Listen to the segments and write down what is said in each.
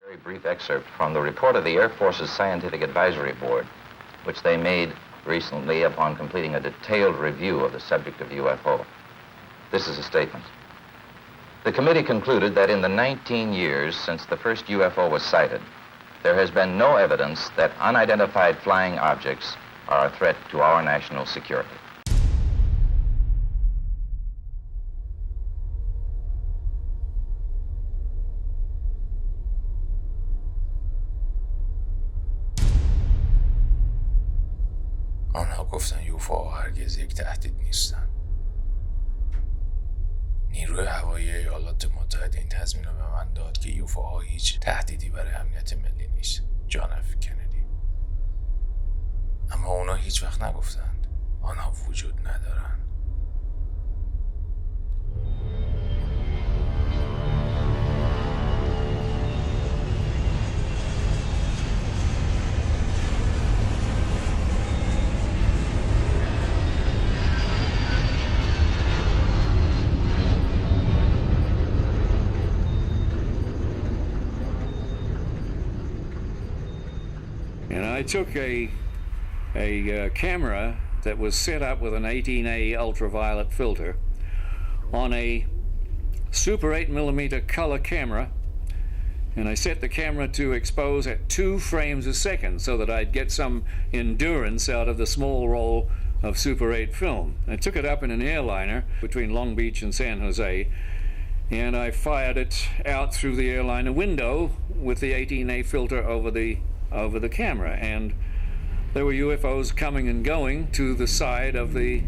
Very brief excerpt from the report of the Air Force's Scientific Advisory Board, which they made recently upon completing a detailed review of the subject of UFO. This is a statement. The committee concluded that in the 19 years since the first UFO was sighted, there has been no evidence that unidentified flying objects are a threat to our national security. آنها گفتن یوفو هرگز یک تهدید نیستن. نیروی هوایی ایالات متحده این تضمین رو به من داد که یوفوها هیچ تهدیدی برای امنیت ملی نیست. جان اف کندی. اما اونا هیچ وقت نگفتند آنها وجود ندارن. And I took a camera that was set up with an 18A ultraviolet filter on a super 8mm color camera, and I set the camera to expose at 2 frames a second so that I'd get some endurance out of the small roll of super 8 film. I took it up in an airliner between Long Beach and San Jose, and I fired it out through the airliner window with the 18A filter over the camera, and there were UFOs coming and going to the side of the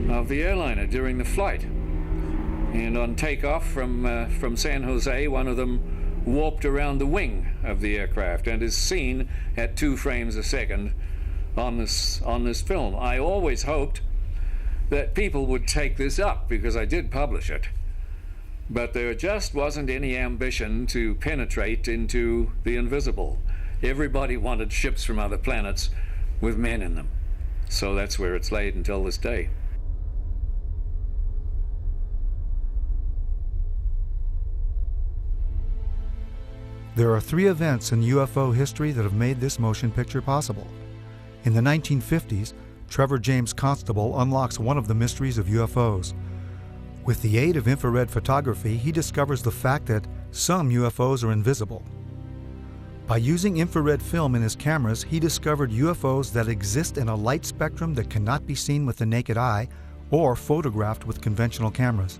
airliner during the flight. And on takeoff from San Jose, one of them warped around the wing of the aircraft and is seen at 2 frames a second on this film. I always hoped that people would take this up because I did publish it, but there just wasn't any ambition to penetrate into the invisible. Everybody wanted ships from other planets with men in them. So that's where it's laid until this day. There are 3 events in UFO history that have made this motion picture possible. In the 1950s, Trevor James Constable unlocks one of the mysteries of UFOs. With the aid of infrared photography, he discovers the fact that some UFOs are invisible. By using infrared film in his cameras, he discovered UFOs that exist in a light spectrum that cannot be seen with the naked eye or photographed with conventional cameras.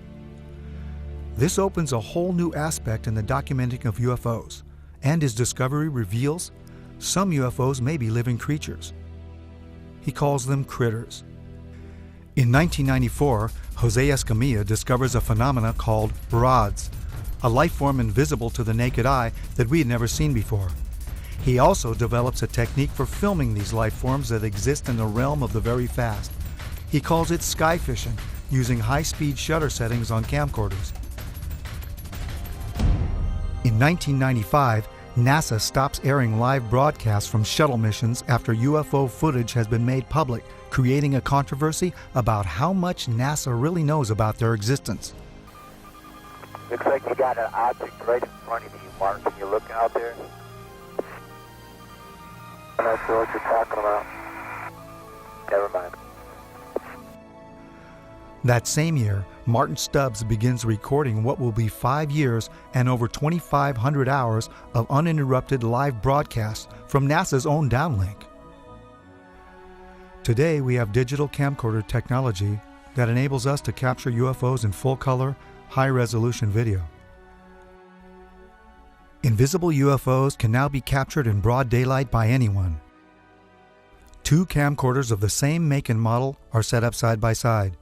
This opens a whole new aspect in the documenting of UFOs, and his discovery reveals some UFOs may be living creatures. He calls them critters. In 1994, Jose Escamilla discovers a phenomena called rods, a life form invisible to the naked eye that we had never seen before. He also develops a technique for filming these life forms that exist in the realm of the very fast. He calls it sky fishing, using high-speed shutter settings on camcorders. In 1995, NASA stops airing live broadcasts from shuttle missions after UFO footage has been made public, creating a controversy about how much NASA really knows about their existence. Looks like you got an object right in front of you, Martin. Can you look out there? I'm not sure what you're talking about. Never mind. That same year, Martin Stubbs begins recording what will be 5 years and over 2,500 hours of uninterrupted live broadcasts from NASA's own downlink. Today, we have digital camcorder technology that enables us to capture UFOs in full color, high-resolution video. Invisible UFOs can now be captured in broad daylight by anyone. 2 camcorders of the same make and model are set up side by side.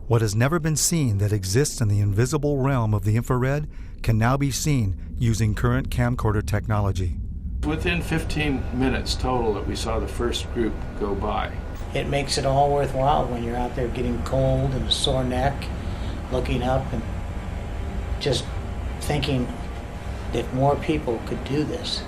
What has never been seen that exists in the invisible realm of the infrared can now be seen using current camcorder technology. Within 15 minutes total that we saw the first group go by, it makes it all worthwhile when you're out there getting cold and a sore neck, looking up and just thinking if more people could do this.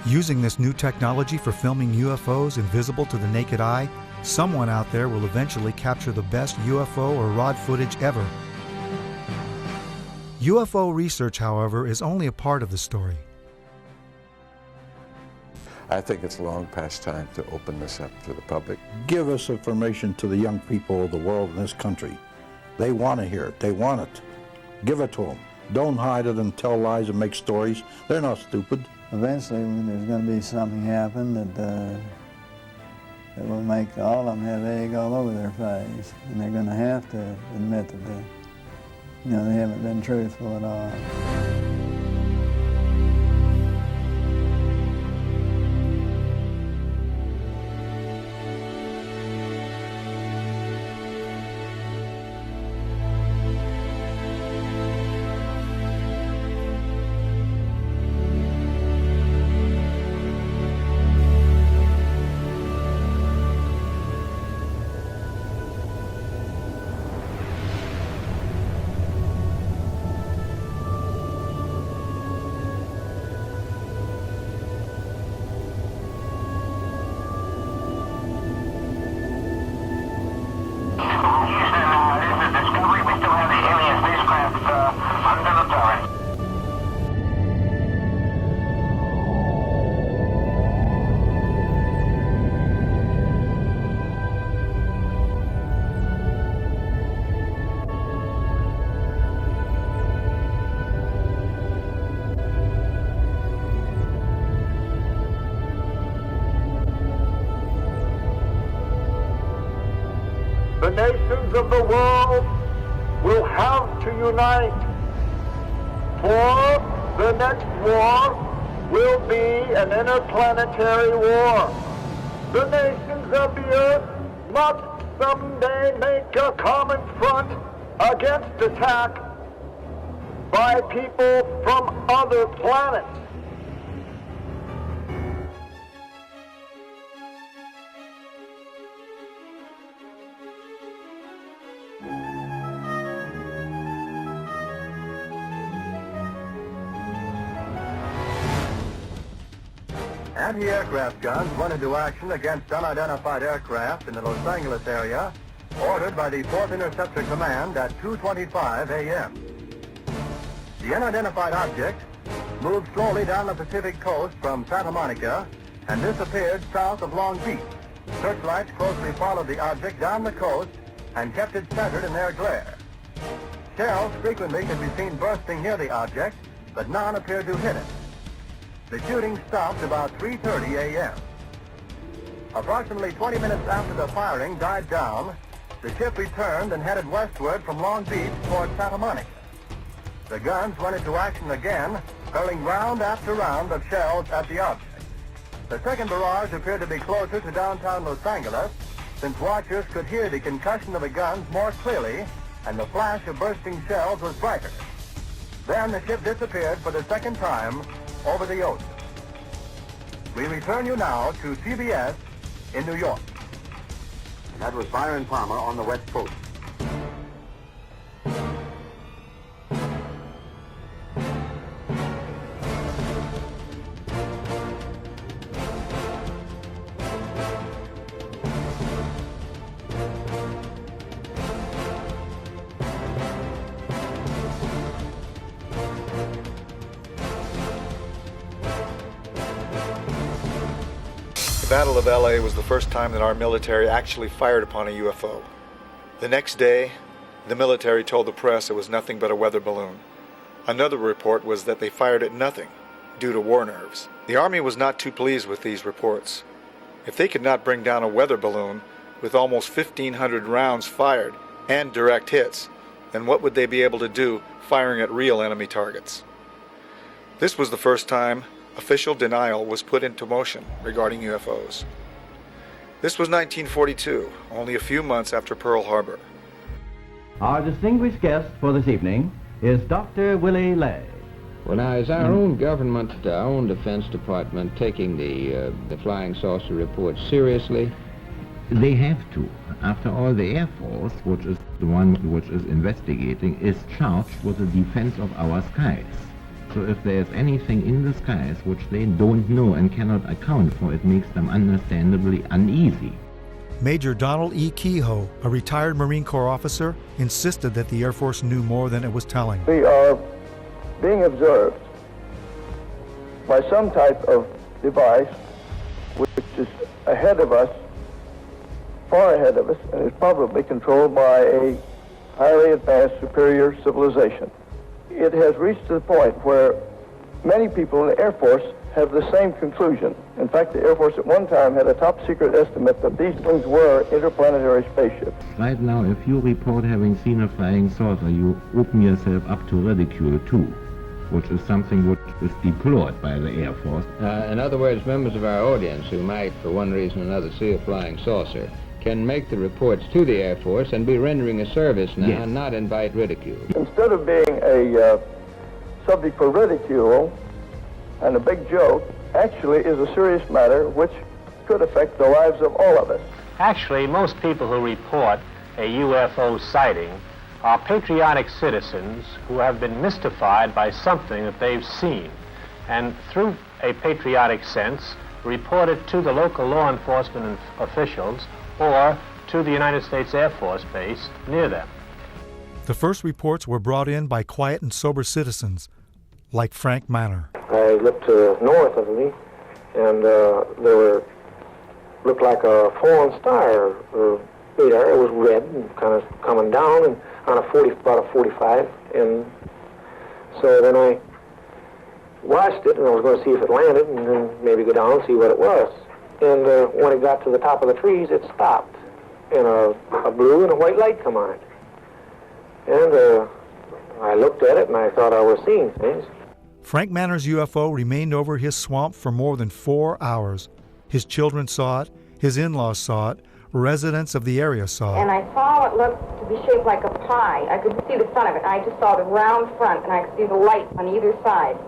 Using this new technology for filming UFOs invisible to the naked eye, someone out there will eventually capture the best UFO or ROD footage ever. UFO research, however, is only a part of the story. I think it's long past time to open this up to the public. Give us information to the young people of the world in this country. They want to hear it. They want it. Give it to them. Don't hide it and tell lies and make stories. They're not stupid. Eventually, there's going to be something happen that will make all of them have egg all over their face, and they're going to have to admit that they haven't been truthful at all. The nations of the world will have to unite, for the next war will be an interplanetary war. The nations of the earth must someday make a common front against attack by people from other planets. Anti-aircraft guns went into action against unidentified aircraft in the Los Angeles area, ordered by the 4th Interceptor Command at 2:25 a.m. The unidentified object moved slowly down the Pacific coast from Santa Monica and disappeared south of Long Beach. Searchlights closely followed the object down the coast and kept it centered in their glare. Shells frequently could be seen bursting near the object, but none appeared to hit it. The shooting stopped about 3:30 a.m. Approximately 20 minutes after the firing died down, the ship returned and headed westward from Long Beach toward Santa Monica. The guns went into action again, hurling round after round of shells at the object. The second barrage appeared to be closer to downtown Los Angeles, since watchers could hear the concussion of the guns more clearly, and the flash of bursting shells was brighter. Then the ship disappeared for the second time over the ocean. We return you now to CBS in New York. That was Byron Palmer on the West Coast. Battle of LA was the first time that our military actually fired upon a UFO. The next day, the military told the press it was nothing but a weather balloon. Another report was that they fired at nothing due to war nerves. The Army was not too pleased with these reports. If they could not bring down a weather balloon with almost 1,500 rounds fired and direct hits, then what would they be able to do firing at real enemy targets? This was the first time official denial was put into motion regarding UFOs. This was 1942, only a few months after Pearl Harbor. Our distinguished guest for this evening is Dr. Willie Lay. Well, now, is our own government, our own Defense Department, taking the flying saucer reports seriously? They have to. After all, the Air Force, which is the one which is investigating, is charged with the defense of our skies. So if there's anything in the skies which they don't know and cannot account for, it makes them understandably uneasy. Major Donald E. Kehoe, a retired Marine Corps officer, insisted that the Air Force knew more than it was telling. We are being observed by some type of device which is ahead of us, far ahead of us, and is probably controlled by a highly advanced superior civilization. It has reached to the point where many people in the Air Force have the same conclusion. In fact, the Air Force at one time had a top secret estimate that these things were interplanetary spaceships. Right now, if you report having seen a flying saucer, you open yourself up to ridicule too, which is something which is deplored by the Air Force. In other words, members of our audience who might, for one reason or another, see a flying saucer can make the reports to the Air Force and be rendering a service now, yes, and not invite ridicule. Instead of being a subject for ridicule and a big joke, actually is a serious matter which could affect the lives of all of us. Actually, most people who report a UFO sighting are patriotic citizens who have been mystified by something that they've seen, and through a patriotic sense, report it to the local law enforcement officials or to the United States Air Force base near them. The first reports were brought in by quiet and sober citizens, like Frank Manor. I looked north of me, and looked like a fallen star. It was red and kind of coming down, and on about a 45, and so then I watched it, and I was going to see if it landed, and then maybe go down and see what it was. And when it got to the top of the trees, it stopped, and a blue and a white light come on it. And I looked at it, and I thought I was seeing things. Frank Manor's UFO remained over his swamp for more than 4 hours. His children saw it, his in-laws saw it, residents of the area saw it. And I saw it looked to be shaped like a pie. I could see the front of it. I just saw the round front, and I could see the light on either side.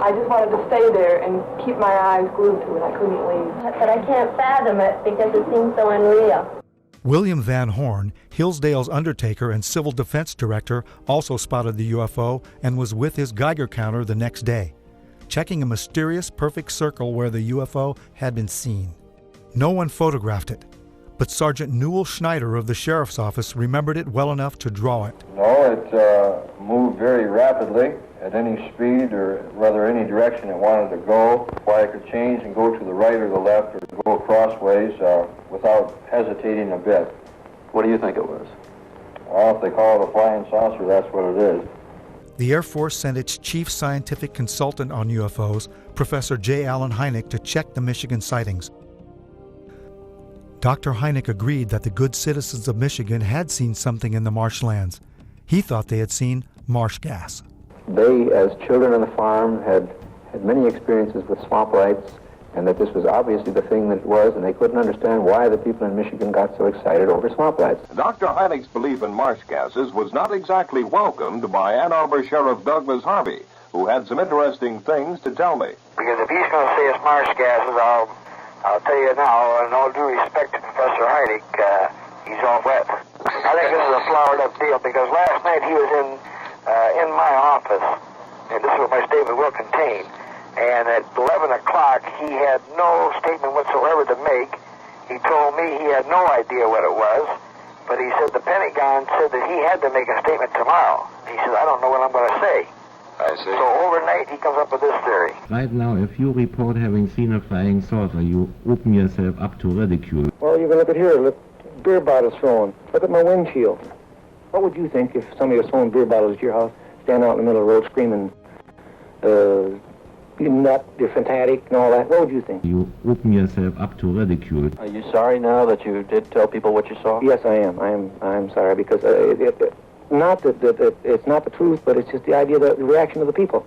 I just wanted to stay there and keep my eyes glued to it. I couldn't leave. But I can't fathom it because it seems so unreal. William Van Horn, Hillsdale's undertaker and civil defense director, also spotted the UFO and was with his Geiger counter the next day, checking a mysterious perfect circle where the UFO had been seen. No one photographed it, but Sergeant Newell Schneider of the Sheriff's Office remembered it well enough to draw it. No, it moved very rapidly at any speed, or rather any direction it wanted to go. Why it could change and go to the right or the left or go crossways without hesitating a bit. What do you think it was? Well, if they call it a flying saucer, that's what it is. The Air Force sent its chief scientific consultant on UFOs, Professor J. Allen Hynek, to check the Michigan sightings. Dr. Hynek agreed that the good citizens of Michigan had seen something in the marshlands. He thought they had seen marsh gas. They, as children on the farm, had many experiences with swamp lights, and that this was obviously the thing that it was, and they couldn't understand why the people in Michigan got so excited over swamp lights. Dr. Hynek's belief in marsh gases was not exactly welcomed by Ann Arbor Sheriff Douglas Harvey, who had some interesting things to tell me. Because if he's going to say it's marsh gases, I'll tell you now, in all due respect to Professor Hynek, he's all wet. I think this is a flowered up deal, because last night he was in my office, and this is what my statement will contain, and at 11 o'clock he had no statement whatsoever to make. He told me he had no idea what it was, but he said the Pentagon said that he had to make a statement tomorrow. He said, I don't know what I'm going to say. I see. So overnight he comes up with this theory. Right now, if you report having seen a flying saucer, you open yourself up to ridicule. Well, you can look at here. Look, beer bottles thrown. Look at my windshield. What would you think if somebody was throwing beer bottles at your house, stand out in the middle of the road screaming, you nut, you're fanatic, and all that? What would you think? You open yourself up to ridicule. Are you sorry now that you did tell people what you saw? Yes, I am. I'm sorry because not that it's not the truth, but it's just the idea, the reaction of the people.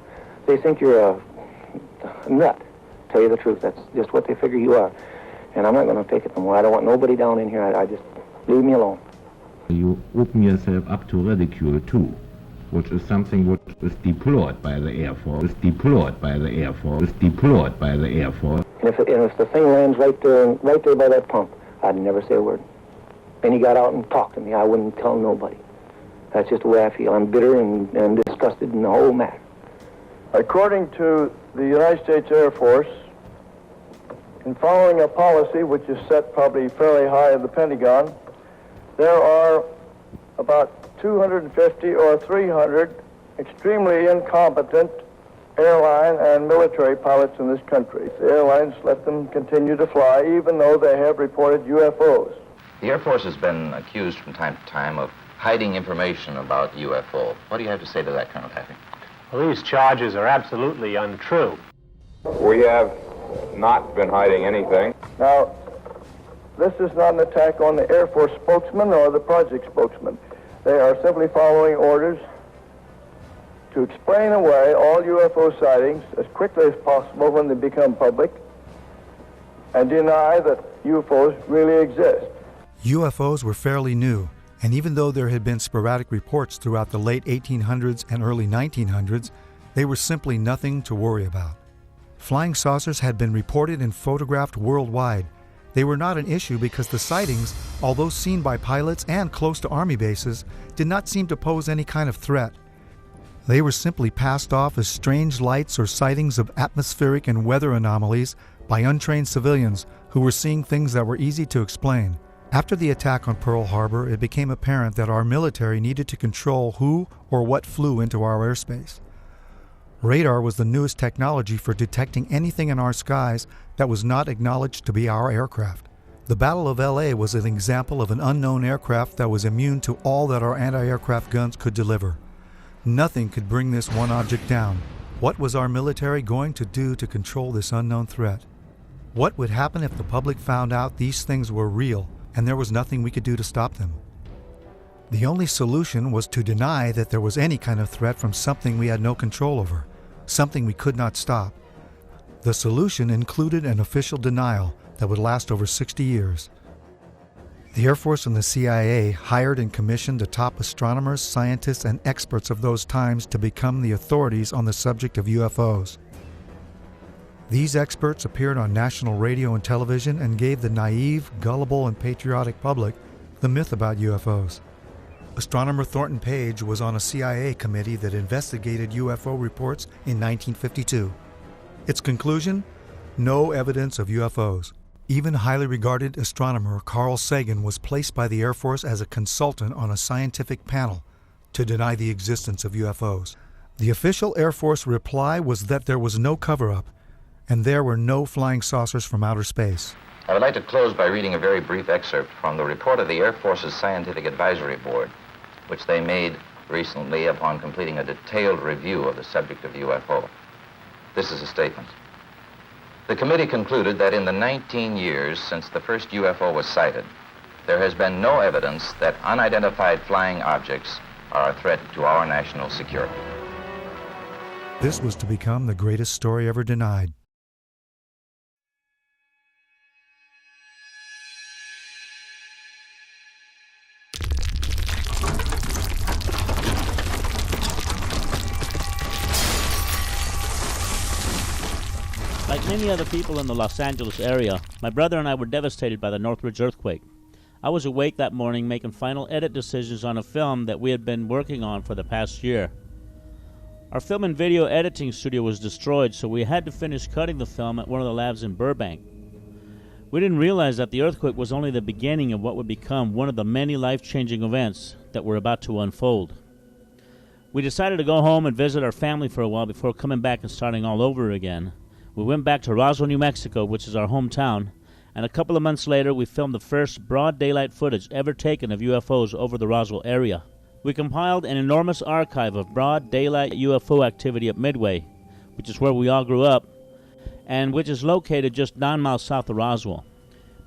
They think you're a nut. Tell you the truth, that's just what they figure you are. And I'm not going to take it no more. I don't want nobody down in here. I just leave me alone. You open yourself up to ridicule too, which is something which is deplored by the Air Force. Is deplored by the Air Force. Is deplored by the Air Force. And if the thing lands right there by that pump, I'd never say a word. And he got out and talked to me. I wouldn't tell nobody. That's just the way I feel. I'm bitter and disgusted in the whole matter. According to the United States Air Force, in following a policy which is set probably fairly high in the Pentagon, there are about 250 or 300 extremely incompetent airline and military pilots in this country. The airlines let them continue to fly even though they have reported UFOs. The Air Force has been accused from time to time of hiding information about UFO. What do you have to say to that, Colonel Taffy? Well, these charges are absolutely untrue. We have not been hiding anything. Now, this is not an attack on the Air Force spokesman or the project spokesman. They are simply following orders to explain away all UFO sightings as quickly as possible when they become public and deny that UFOs really exist. UFOs were fairly new, and even though there had been sporadic reports throughout the late 1800s and early 1900s, they were simply nothing to worry about. Flying saucers had been reported and photographed worldwide. They were not an issue because the sightings, although seen by pilots and close to Army bases, did not seem to pose any kind of threat. They were simply passed off as strange lights or sightings of atmospheric and weather anomalies by untrained civilians who were seeing things that were easy to explain. After the attack on Pearl Harbor, it became apparent that our military needed to control who or what flew into our airspace. Radar was the newest technology for detecting anything in our skies that was not acknowledged to be our aircraft. The Battle of LA was an example of an unknown aircraft that was immune to all that our anti-aircraft guns could deliver. Nothing could bring this one object down. What was our military going to do to control this unknown threat? What would happen if the public found out these things were real and there was nothing we could do to stop them? The only solution was to deny that there was any kind of threat from something we had no control over, something we could not stop. The solution included an official denial that would last over 60 years. The Air Force and the CIA hired and commissioned the top astronomers, scientists, and experts of those times to become the authorities on the subject of UFOs. These experts appeared on national radio and television and gave the naive, gullible, and patriotic public the myth about UFOs. Astronomer Thornton Page was on a CIA committee that investigated UFO reports in 1952. Its conclusion? No evidence of UFOs. Even highly regarded astronomer Carl Sagan was placed by the Air Force as a consultant on a scientific panel to deny the existence of UFOs. The official Air Force reply was that there was no cover-up, and there were no flying saucers from outer space. I would like to close by reading a very brief excerpt from the report of the Air Force's Scientific Advisory Board, which they made recently upon completing a detailed review of the subject of UFO. This is a statement. The committee concluded that in the 19 years since the first UFO was sighted, there has been no evidence that unidentified flying objects are a threat to our national security. This was to become the greatest story ever denied. Like many other people in the Los Angeles area, my brother and I were devastated by the Northridge earthquake. I was awake that morning making final edit decisions on a film that we had been working on for the past year. Our film and video editing studio was destroyed, so we had to finish cutting the film at one of the labs in Burbank. We didn't realize that the earthquake was only the beginning of what would become one of the many life-changing events that were about to unfold. We decided to go home and visit our family for a while before coming back and starting all over again. We went back to Roswell, New Mexico, which is our hometown, and a couple of months later we filmed the first broad daylight footage ever taken of UFOs over the Roswell area. We compiled an enormous archive of broad daylight UFO activity at Midway, which is where we all grew up, and which is located just 9 miles south of Roswell.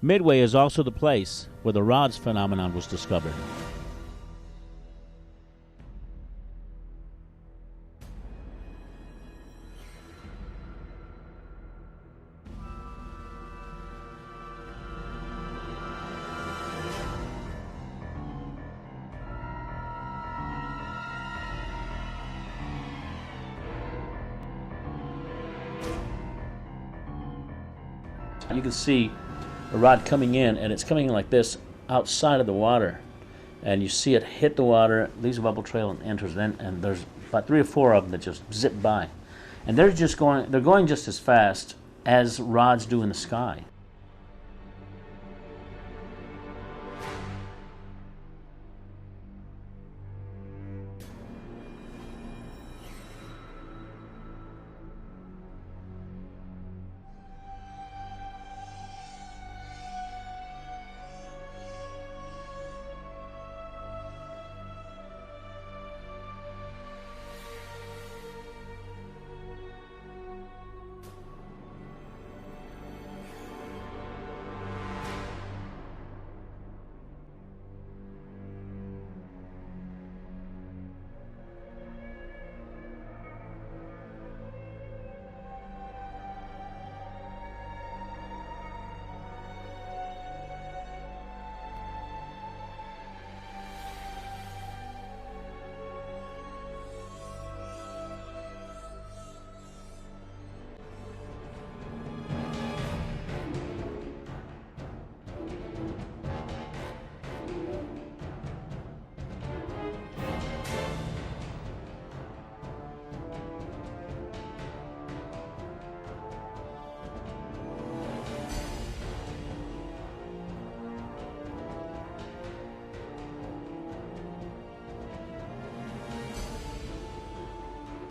Midway is also the place where the rods phenomenon was discovered. You can see a rod coming in, and it's coming in like this outside of the water, and you see it hit the water, leaves a bubble trail, and enters. And there's about 3 or 4 of them that just zip by, and they're going just as fast as rods do in the sky.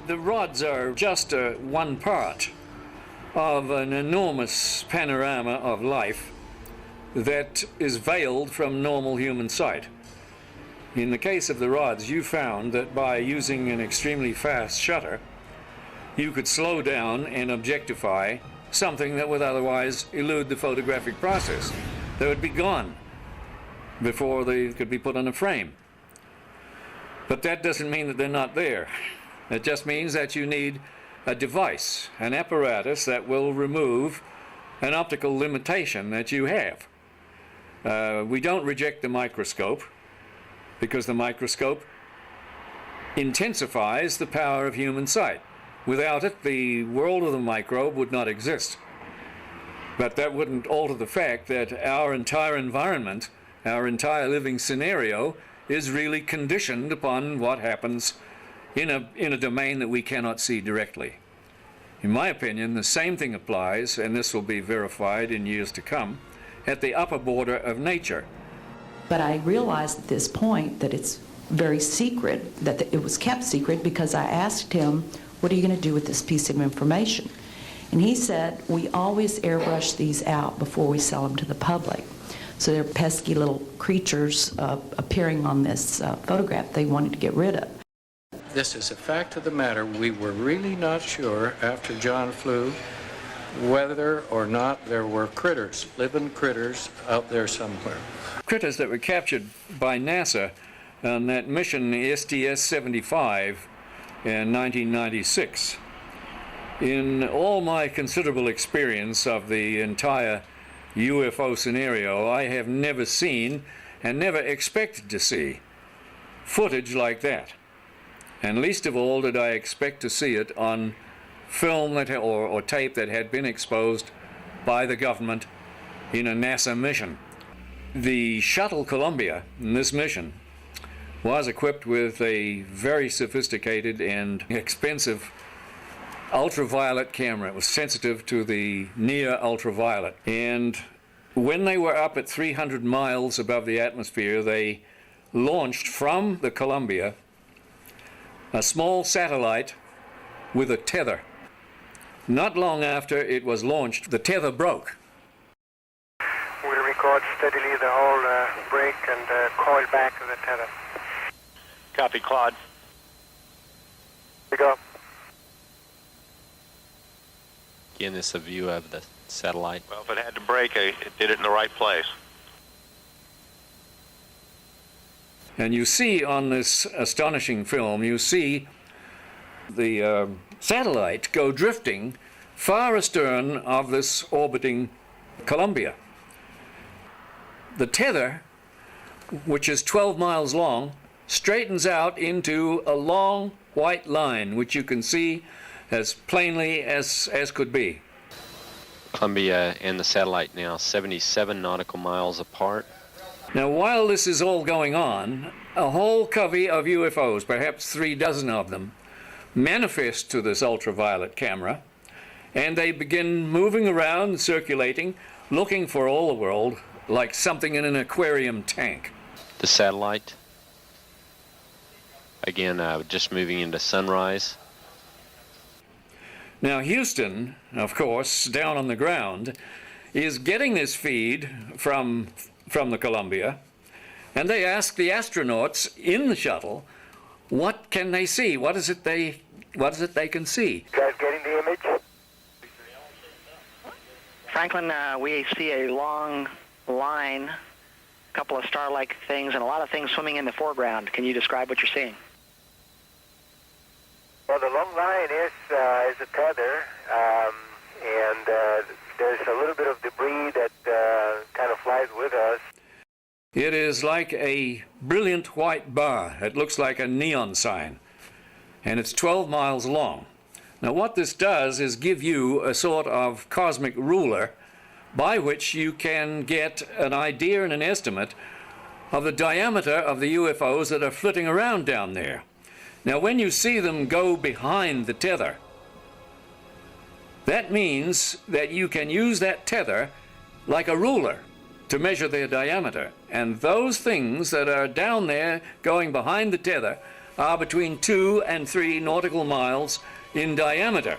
The rods are just one part of an enormous panorama of life that is veiled from normal human sight. In the case of the rods, you found that by using an extremely fast shutter, you could slow down and objectify something that would otherwise elude the photographic process. They would be gone before they could be put on a frame. But that doesn't mean that they're not there. It just means that you need a device, an apparatus that will remove an optical limitation that you have. We don't reject the microscope because the microscope intensifies the power of human sight. Without it, the world of the microbe would not exist. But that wouldn't alter the fact that our entire environment, our entire living scenario, is really conditioned upon what happens in a domain that we cannot see directly. In my opinion, the same thing applies, and this will be verified in years to come, at the upper border of nature. But I realized at this point that it's very secret, that it was kept secret, because I asked him, what are you going to do with this piece of information? And he said, we always airbrush these out before we sell them to the public. So they're pesky little creatures appearing on this photograph they wanted to get rid of. This is a fact of the matter. We were really not sure after John flew whether or not there were critters, living critters out there somewhere. Critters that were captured by NASA on that mission STS-75 in 1996. In all my considerable experience of the entire UFO scenario, I have never seen and never expected to see footage like that. And least of all did I expect to see it on film that, or tape that had been exposed by the government in a NASA mission. The shuttle Columbia in this mission was equipped with a very sophisticated and expensive ultraviolet camera. It was sensitive to the near ultraviolet. And when they were up at 300 miles above the atmosphere, they launched from the Columbia a small satellite with a tether. Not long after it was launched, the tether broke. We'll record steadily the whole break and coil back to the tether. Copy, Claude. We go. Again, this is a view of the satellite. Well, if it had to break, it did it in the right place. And you see on this astonishing film, you see the satellite go drifting far astern of this orbiting Columbia. The tether, which is 12 miles long, straightens out into a long white line, which you can see as plainly as could be. Columbia and the satellite now 77 nautical miles apart. Now, while this is all going on, a whole covey of UFOs, perhaps 36 of them, manifest to this ultraviolet camera, and they begin moving around, circulating, looking for all the world like something in an aquarium tank. The satellite, again, just moving into sunrise. Now, Houston, of course, down on the ground, is getting this feed from the Columbia, and they ask the astronauts in the shuttle, what can they see? What is it they can see? You guys getting the image? Franklin, we see a long line, a couple of star-like things, and a lot of things swimming in the foreground. Can you describe what you're seeing? Well, the long line is a tether, and there's a little bit of debris that kind of flies with us. It is like a brilliant white bar. It looks like a neon sign, and it's 12 miles long. Now, what this does is give you a sort of cosmic ruler by which you can get an idea and an estimate of the diameter of the UFOs that are flitting around down there. Now, when you see them go behind the tether, that means that you can use that tether like a ruler to measure their diameter. And those things that are down there going behind the tether are between 2 and 3 nautical miles in diameter.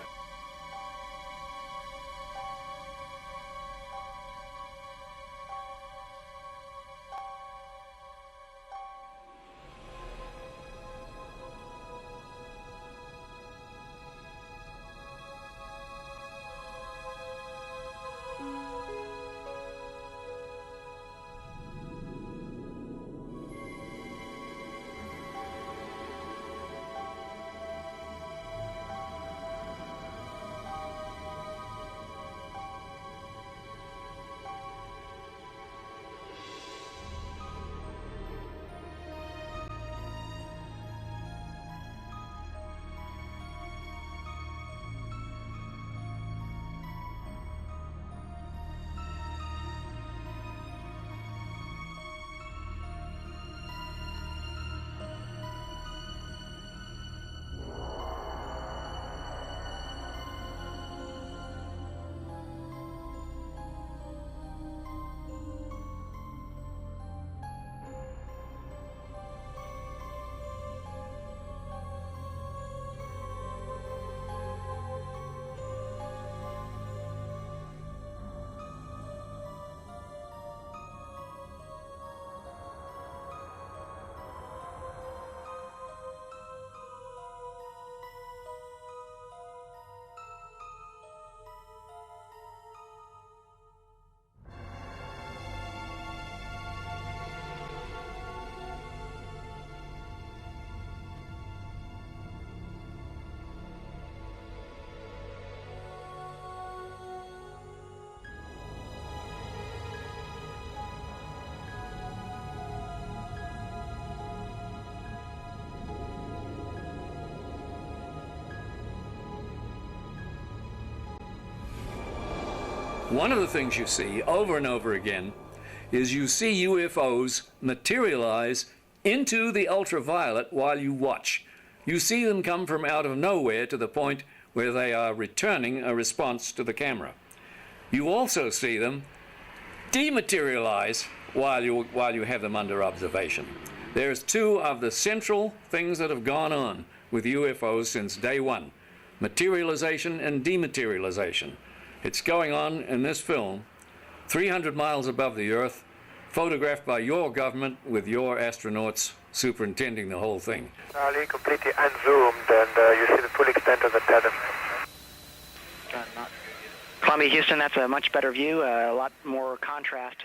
One of the things you see over and over again is you see UFOs materialize into the ultraviolet while you watch. You see them come from out of nowhere to the point where they are returning a response to the camera. You also see them dematerialize while you have them under observation. There's two of the central things that have gone on with UFOs since day one. Materialization and dematerialization. It's going on in this film, 300 miles above the Earth, photographed by your government with your astronauts superintending the whole thing. Charlie, completely unzoomed, and you see the full extent of the tether. Columbia, Houston, that's a much better view, a lot more contrast.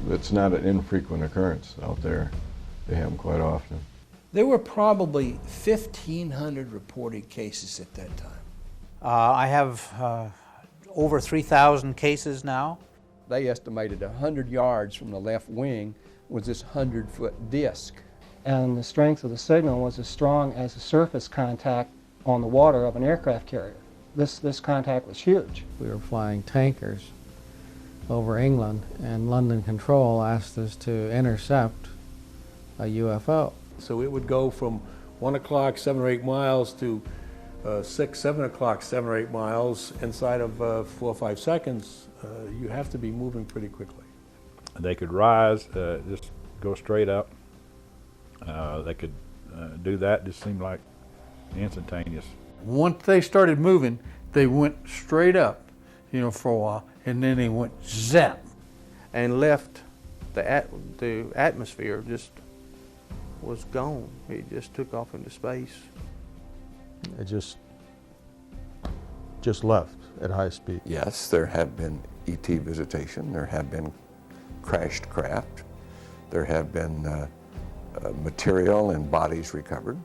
It's not an infrequent occurrence out there. They have them quite often. There were probably 1,500 reported cases at that time. I have over 3,000 cases now. They estimated 100 yards from the left wing was this 100-foot disc. And the strength of the signal was as strong as the surface contact on the water of an aircraft carrier. This contact was huge. We were flying tankers over England, and London Control asked us to intercept a UFO. So it would go from 1 o'clock, 7 or 8 miles to 6, 7 o'clock, 7 or 8 miles inside of 4 or 5 seconds. You have to be moving pretty quickly. They could rise, just go straight up. They could do that, just seemed like instantaneous. Once they started moving, They went straight up, you know, for a while, and then they went zap and left the atmosphere, just was gone. It just took off into space. It just left at high speed. Yes, there have been ET visitation, there have been crashed craft, there have been material and bodies recovered.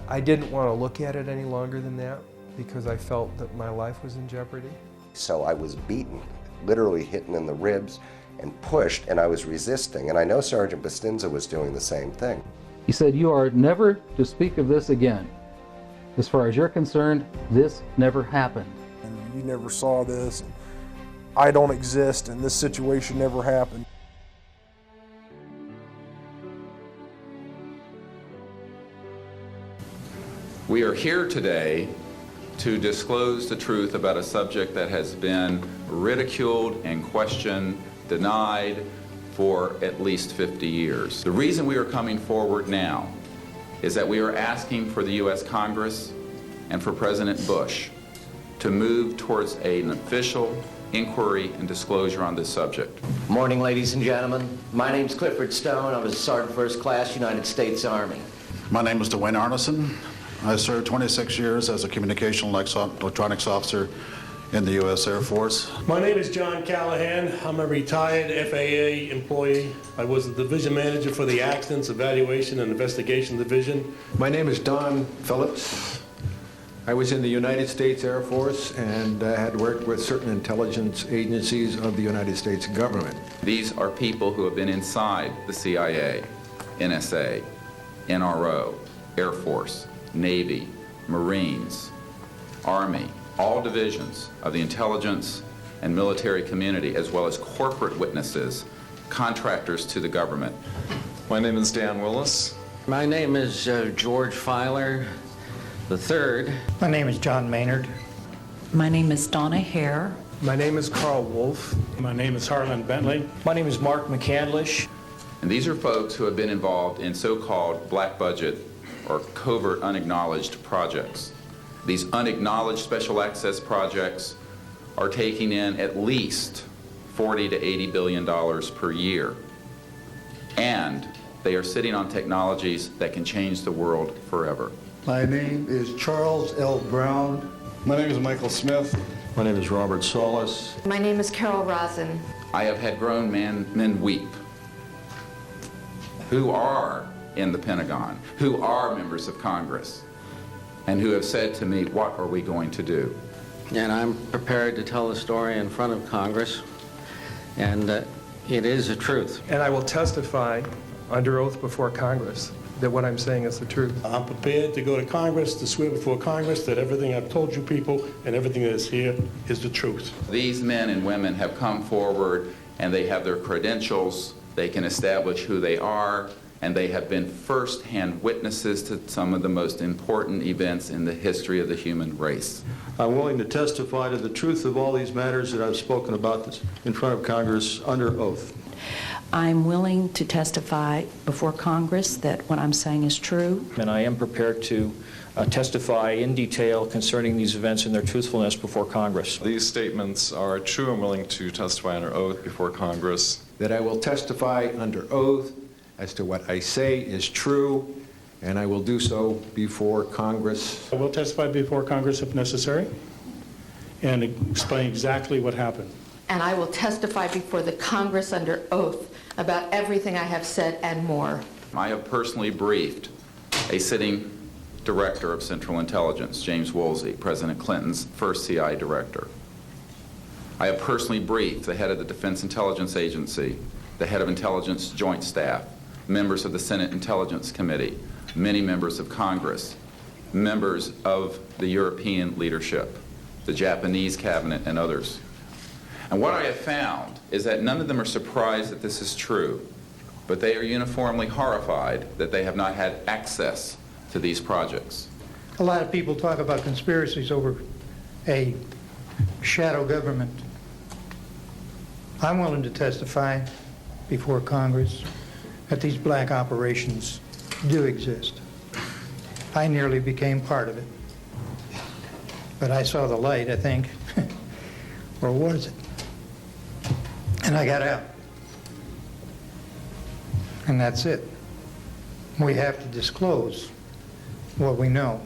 I didn't want to look at it any longer than that because I felt that my life was in jeopardy. So I was beaten, literally hit in the ribs and pushed, and I was resisting. And I know Sergeant Bustinza was doing the same thing. He said, "You are never to speak of this again. As far as you're concerned, this never happened." And you never saw this, and I don't exist, and this situation never happened. We are here today to disclose the truth about a subject that has been ridiculed and questioned, denied for at least 50 years. The reason we are coming forward now is that we are asking for the U.S. Congress and for President Bush to move towards an official inquiry and disclosure on this subject. Morning, ladies and gentlemen. My name's Clifford Stone. I was a Sergeant First Class, United States Army. My name is Dwayne Arneson. I served 26 years as a communication electronics officer in the U.S. Air Force. My name is John Callahan. I'm a retired FAA employee. I was the division manager for the Accidents, Evaluation, and Investigation Division. My name is Don Phillips. I was in the United States Air Force and had worked with certain intelligence agencies of the United States government. These are people who have been inside the CIA, NSA, NRO, Air Force, Navy, Marines, Army, all divisions of the intelligence and military community, as well as corporate witnesses, contractors to the government. My name is Dan Willis. My name is George Filer III. My name is John Maynard. My name is Donna Hare. My name is Carl Wolf. My name is Harlan Bentley. My name is Mark McCandlish. And these are folks who have been involved in so-called black budget or covert unacknowledged projects. These unacknowledged special access projects are taking in at least $40 to $80 billion per year. And they are sitting on technologies that can change the world forever. My name is Charles L. Brown. My name is Michael Smith. My name is Robert Solis. My name is Carol Rosen. I have had grown men weep who are in the Pentagon, who are members of Congress, and who have said to me, what are we going to do? And I'm prepared to tell the story in front of Congress, and it is the truth. And I will testify under oath before Congress that what I'm saying is the truth. I'm prepared to go to Congress, to swear before Congress that everything I've told you people and everything that is here is the truth. These men and women have come forward and they have their credentials, they can establish who they are, and they have been first-hand witnesses to some of the most important events in the history of the human race. I'm willing to testify to the truth of all these matters that I've spoken about this in front of Congress under oath. I'm willing to testify before Congress that what I'm saying is true. And I am prepared to testify in detail concerning these events and their truthfulness before Congress. These statements are true. I'm willing to testify under oath before Congress. That I will testify under oath as to what I say is true, and I will do so before Congress. I will testify before Congress if necessary and explain exactly what happened. And I will testify before the Congress under oath about everything I have said and more. I have personally briefed a sitting director of Central Intelligence, James Woolsey, President Clinton's first CIA director. I have personally briefed the head of the Defense Intelligence Agency, the head of Intelligence Joint Staff, members of the Senate Intelligence Committee, many members of Congress, members of the European leadership, the Japanese cabinet, and others. And what I have found is that none of them are surprised that this is true, but they are uniformly horrified that they have not had access to these projects. A lot of people talk about conspiracies over a shadow government. I'm willing to testify before Congress that these black operations do exist. I nearly became part of it. But I saw the light, I think. Or was it? And I got out. And that's it. We have to disclose what we know.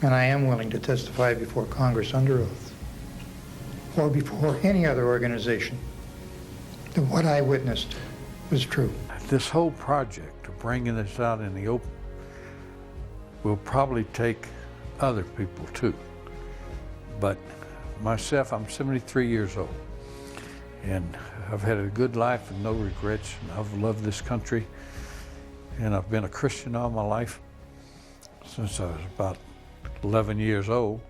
And I am willing to testify before Congress under oath, or before any other organization, that what I witnessed was true. This whole project of bringing this out in the open will probably take other people too. But myself, I'm 73 years old, and I've had a good life and no regrets, and I've loved this country, and I've been a Christian all my life since I was about 11 years old,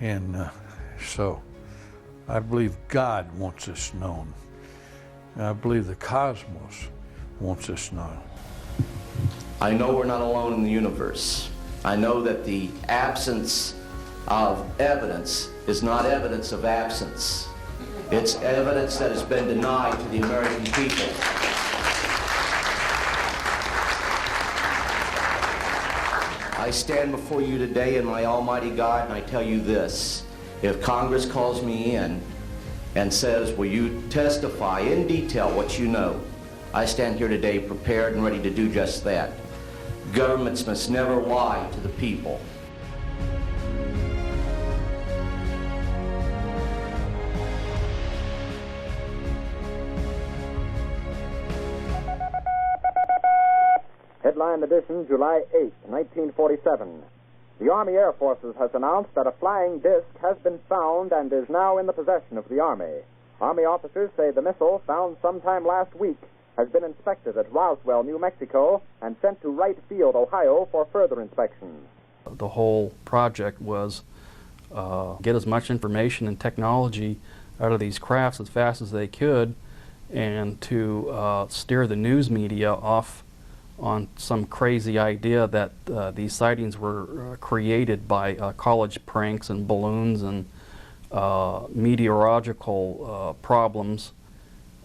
and so I believe God wants this known, and I believe the cosmos wants this known. I know we're not alone in the universe. I know that the absence of evidence is not evidence of absence. It's evidence that has been denied to the American people. I stand before you today in my almighty God, and I tell you this. If Congress calls me in and says, will you testify in detail what you know, I stand here today prepared and ready to do just that. Governments must never lie to the people. Headline edition, July 8, 1947. The Army Air Forces has announced that a flying disc has been found and is now in the possession of the Army. Army officers say the missile, found sometime last week, has been inspected at Roswell, New Mexico, and sent to Wright Field, Ohio, for further inspection. The whole project was get as much information and technology out of these crafts as fast as they could, and to steer the news media off on some crazy idea that these sightings were created by college pranks and balloons and meteorological problems.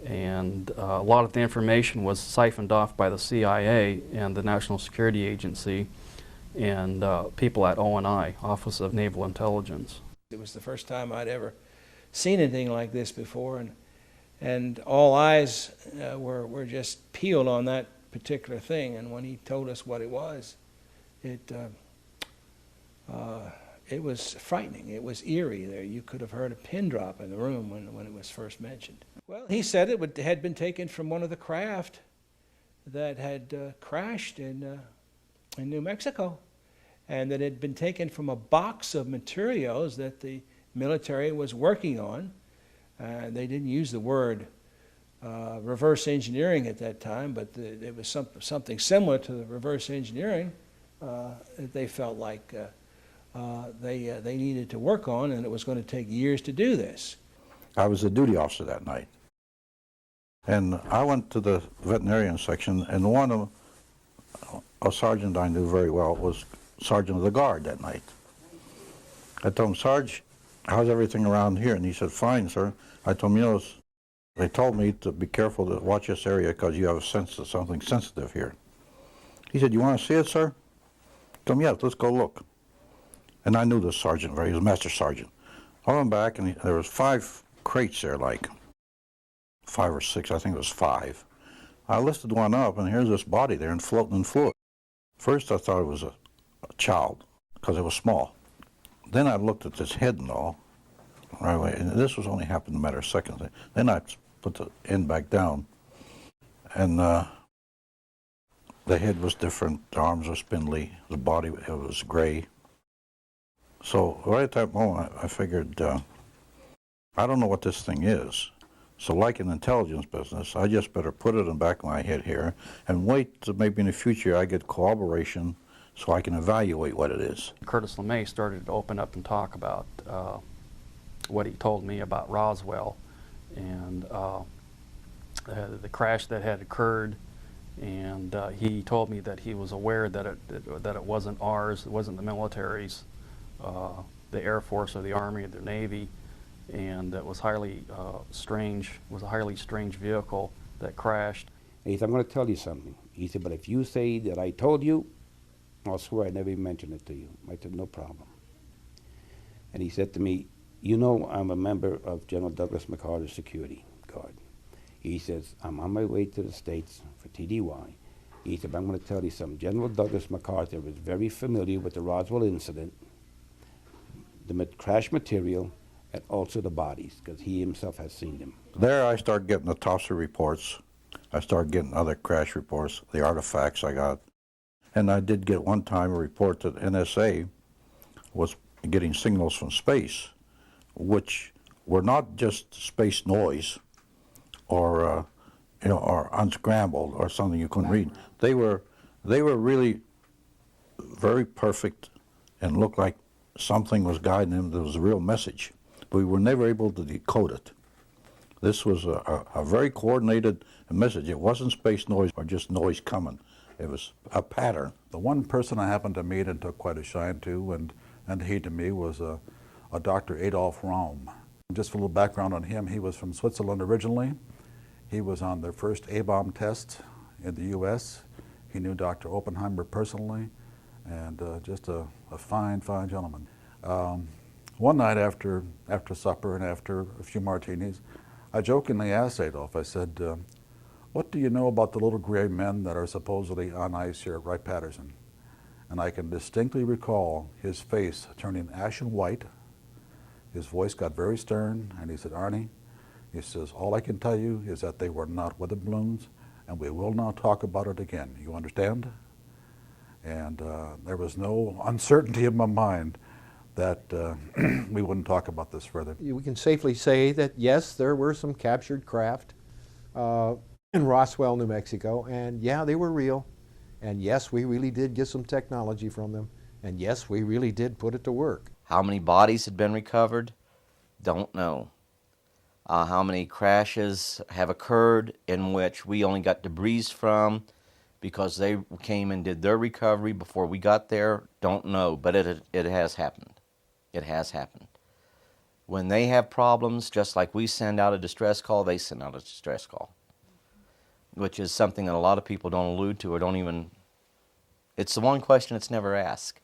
And a lot of the information was siphoned off by the CIA and the National Security Agency and people at ONI, Office of Naval Intelligence. It was the first time I'd ever seen anything like this before, and all eyes were just peeled on that particular thing. And when he told us what it was was frightening. It was eerie there. You could have heard a pin drop in the room when it was first mentioned. Well, he said it had been taken from one of the craft that had crashed in New Mexico, and that it had been taken from a box of materials that the military was working on. They didn't use the word reverse engineering at that time, but it was something similar to the reverse engineering that they felt like they needed to work on, and it was going to take years to do this. I was a duty officer that night, and I went to the veterinarian section, and one of a sergeant I knew very well was sergeant of the guard that night. I told him, Sarge, how's everything around here? And he said, fine, sir. I told him, you know, they told me to be careful to watch this area because you have a sense of something sensitive here. He said, you want to see it, sir? I told him, yeah, let's go look. And I knew this sergeant very, he was a master sergeant. I went back, and there was 5 crates there, like 5 or 6, I think it was 5. I lifted one up, and here's this body there and floating in fluid. First, I thought it was a child because it was small. Then I looked at this head and all, right away, and this was only happened in a matter of seconds. Then I put the end back down, and the head was different, the arms were spindly, the body it was gray. So right at that moment, I figured, I don't know what this thing is. So like in the intelligence business, I just better put it in the back of my head here and wait till maybe in the future I get corroboration so I can evaluate what it is. Curtis LeMay started to open up and talk about what he told me about Roswell and the crash that had occurred, and he told me that he was aware that it wasn't ours, it wasn't the military's, the Air Force or the Army or the Navy, and it was highly strange, was a highly strange vehicle that crashed. And he said, I'm going to tell you something. He said, but if you say that I told you, I'll swear I never even mentioned it to you. I said, no problem. And he said to me, you know, I'm a member of General Douglas MacArthur's security guard. He says, I'm on my way to the States for TDY. He said, I'm going to tell you something. General Douglas MacArthur was very familiar with the Roswell incident, the crash material, and also the bodies, because he himself has seen them. There I started getting the Tosser reports. I started getting other crash reports, the artifacts I got. And I did get one time a report that NSA was getting signals from space, which were not just space noise or or unscrambled or something you couldn't read. They were really very perfect and looked like something was guiding them. There was a real message, but we were never able to decode it. This was a very coordinated message. It wasn't space noise or just noise coming. It was a pattern. The one person I happened to meet and took quite a shine to, and he to me, was a Dr. Adolf Raum. Just a little background on him, he was from Switzerland originally. He was on their first A-bomb test in the U.S. He knew Dr. Oppenheimer personally, and just a fine, fine gentleman. One night after supper and after a few martinis, I jokingly asked Adolf, I said, what do you know about the little gray men that are supposedly on ice here at Wright-Patterson? And I can distinctly recall his face turning ashen white. His voice got very stern, and he said, Arnie, he says, all I can tell you is that they were not weather balloons, and we will not talk about it again. You understand? And there was no uncertainty in my mind that we wouldn't talk about this further. We can safely say that, yes, there were some captured craft in Roswell, New Mexico, and yeah, they were real. And yes, we really did get some technology from them. And yes, we really did put it to work. How many bodies had been recovered? Don't know. How many crashes have occurred in which we only got debris from because they came and did their recovery before we got there? Don't know, but it has happened. It has happened. When they have problems, just like we send out a distress call, they send out a distress call, which is something that a lot of people don't allude to or don't even, it's the one question that's never asked.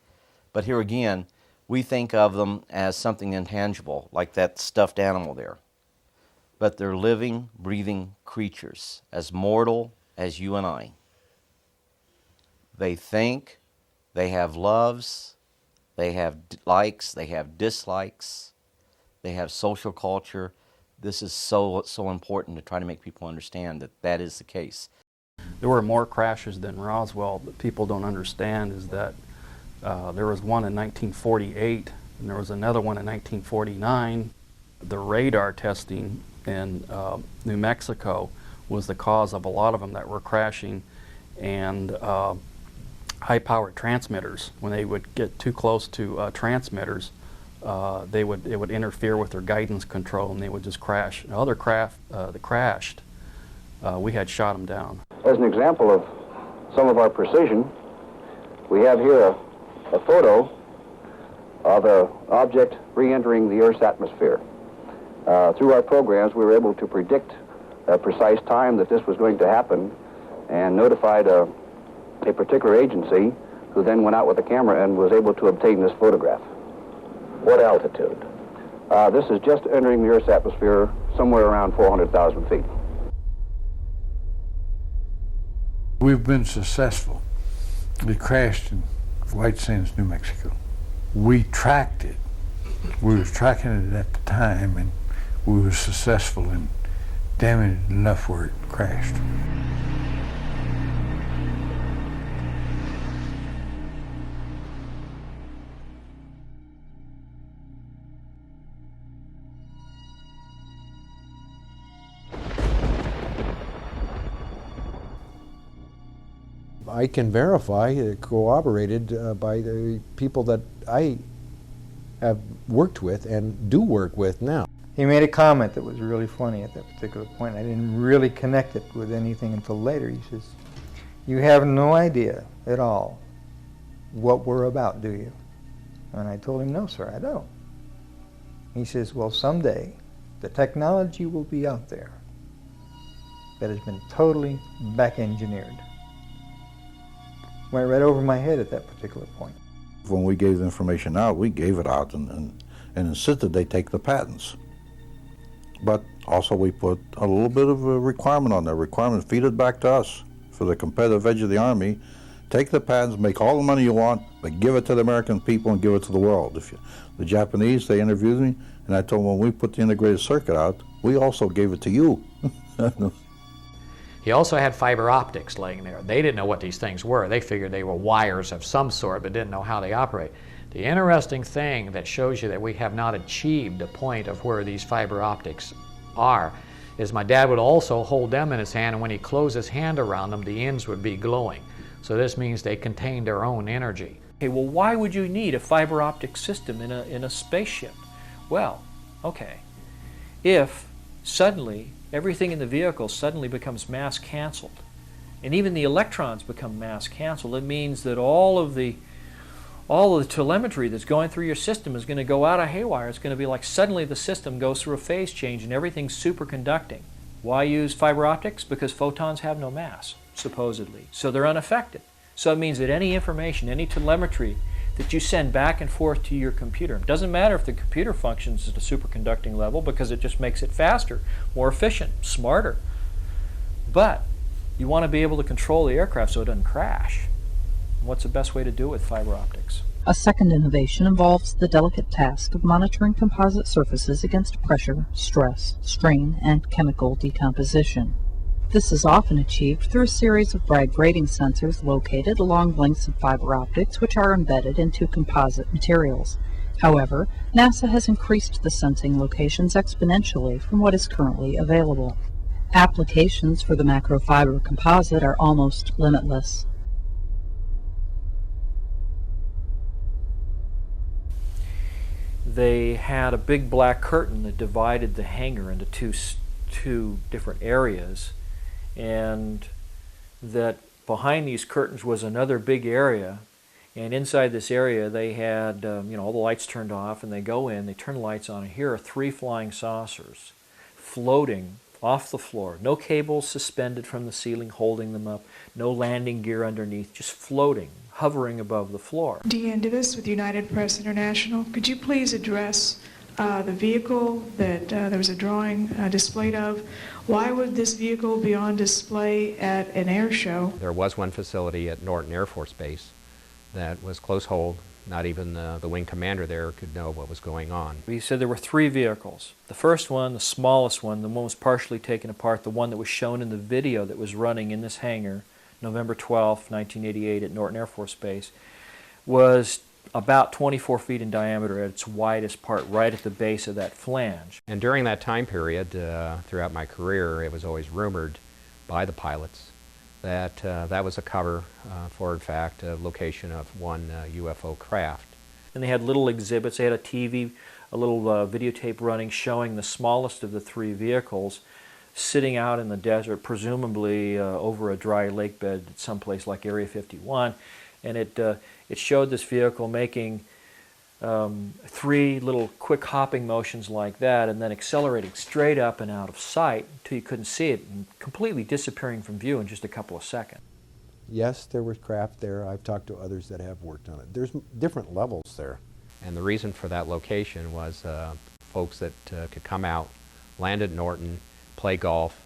But here again, we think of them as something intangible, like that stuffed animal there. But they're living, breathing creatures, as mortal as you and I. They think, they have loves, they have likes, they have dislikes, they have social culture. This is so important to try to make people understand that that is the case. There were more crashes than Roswell, but people don't understand is that there was one in 1948 and there was another one in 1949. The radar testing in New Mexico was the cause of a lot of them that were crashing, and high-powered transmitters, when they would get too close to transmitters, it would interfere with their guidance control and they would just crash. Other craft that crashed, we had shot them down. As an example of some of our precision, we have here a photo of an object re-entering the Earth's atmosphere. Through our programs, we were able to predict a precise time that this was going to happen and notified a particular agency who then went out with a camera and was able to obtain this photograph. What altitude? This is just entering the Earth's atmosphere somewhere around 400,000 feet. We've been successful. We crashed in White Sands, New Mexico. We tracked it. We were tracking it at the time, and we were successful in damaging it enough where it crashed. I can verify, corroborated by the people that I have worked with and do work with now. He made a comment that was really funny at that particular point. I didn't really connect it with anything until later. He says, "You have no idea at all what we're about, do you?" And I told him, "No, sir, I don't." He says, "Well, someday the technology will be out there that has been totally back-engineered." Went right over my head at that particular point. When we gave the information out, we gave it out, and and insisted they take the patents. But also we put a little bit of a requirement on there. Requirement, feed it back to us for the competitive edge of the Army. Take the patents, make all the money you want, but give it to the American people and give it to the world. The Japanese, they interviewed me, and I told them when we put the integrated circuit out, we also gave it to you. He also had fiber optics laying there. They didn't know what these things were. They figured they were wires of some sort, but didn't know how they operate. The interesting thing that shows you that we have not achieved the point of where these fiber optics are is my dad would also hold them in his hand, and when he closed his hand around them, the ends would be glowing. So this means they contain their own energy. Okay, well, why would you need a fiber optic system in a spaceship? Well, okay, if suddenly everything in the vehicle suddenly becomes mass canceled, and even the electrons become mass canceled, it means that all of the telemetry that's going through your system is going to go out of haywire. It's going to be like suddenly the system goes through a phase change and everything's superconducting. Why use fiber optics? Because photons have no mass, supposedly. So they're unaffected. So it means that any information, any telemetry that you send back and forth to your computer, it doesn't matter if the computer functions at a superconducting level because it just makes it faster, more efficient, smarter. But you want to be able to control the aircraft so it doesn't crash. And what's the best way to do it with fiber optics? A second innovation involves the delicate task of monitoring composite surfaces against pressure, stress, strain, and chemical decomposition. This is often achieved through a series of Bragg grating sensors located along lengths of fiber optics which are embedded into composite materials. However, NASA has increased the sensing locations exponentially from what is currently available. Applications for the macrofiber composite are almost limitless. They had a big black curtain that divided the hangar into two different areas, and that behind these curtains was another big area, and inside this area they had all the lights turned off, and they go in, they turn the lights on, and here are 3 flying saucers floating off the floor. No cables suspended from the ceiling holding them up, no landing gear underneath, just floating, hovering above the floor. Deanne Divis with United Press International. Could you please address the vehicle that there was a drawing displayed of? Why would this vehicle be on display at an air show? There was one facility at Norton Air Force Base that was close hold. Not even the wing commander there could know what was going on. He said there were 3 vehicles. The first one, the smallest one, the one was partially taken apart, the one that was shown in the video that was running in this hangar, November 12, 1988 at Norton Air Force Base, was about 24 feet in diameter at its widest part, right at the base of that flange. And during that time period, throughout my career, it was always rumored by the pilots that that was a cover for, in fact, a location of one UFO craft. And they had little exhibits. They had a TV, a little videotape running showing the smallest of the 3 vehicles sitting out in the desert, presumably over a dry lake bed at some place like Area 51. And it showed this vehicle making 3 little quick hopping motions like that, and then accelerating straight up and out of sight until you couldn't see it, and completely disappearing from view in just a couple of seconds. Yes, there was craft there. I've talked to others that have worked on it. There's different levels there. And the reason for that location was folks that could come out, land at Norton, play golf,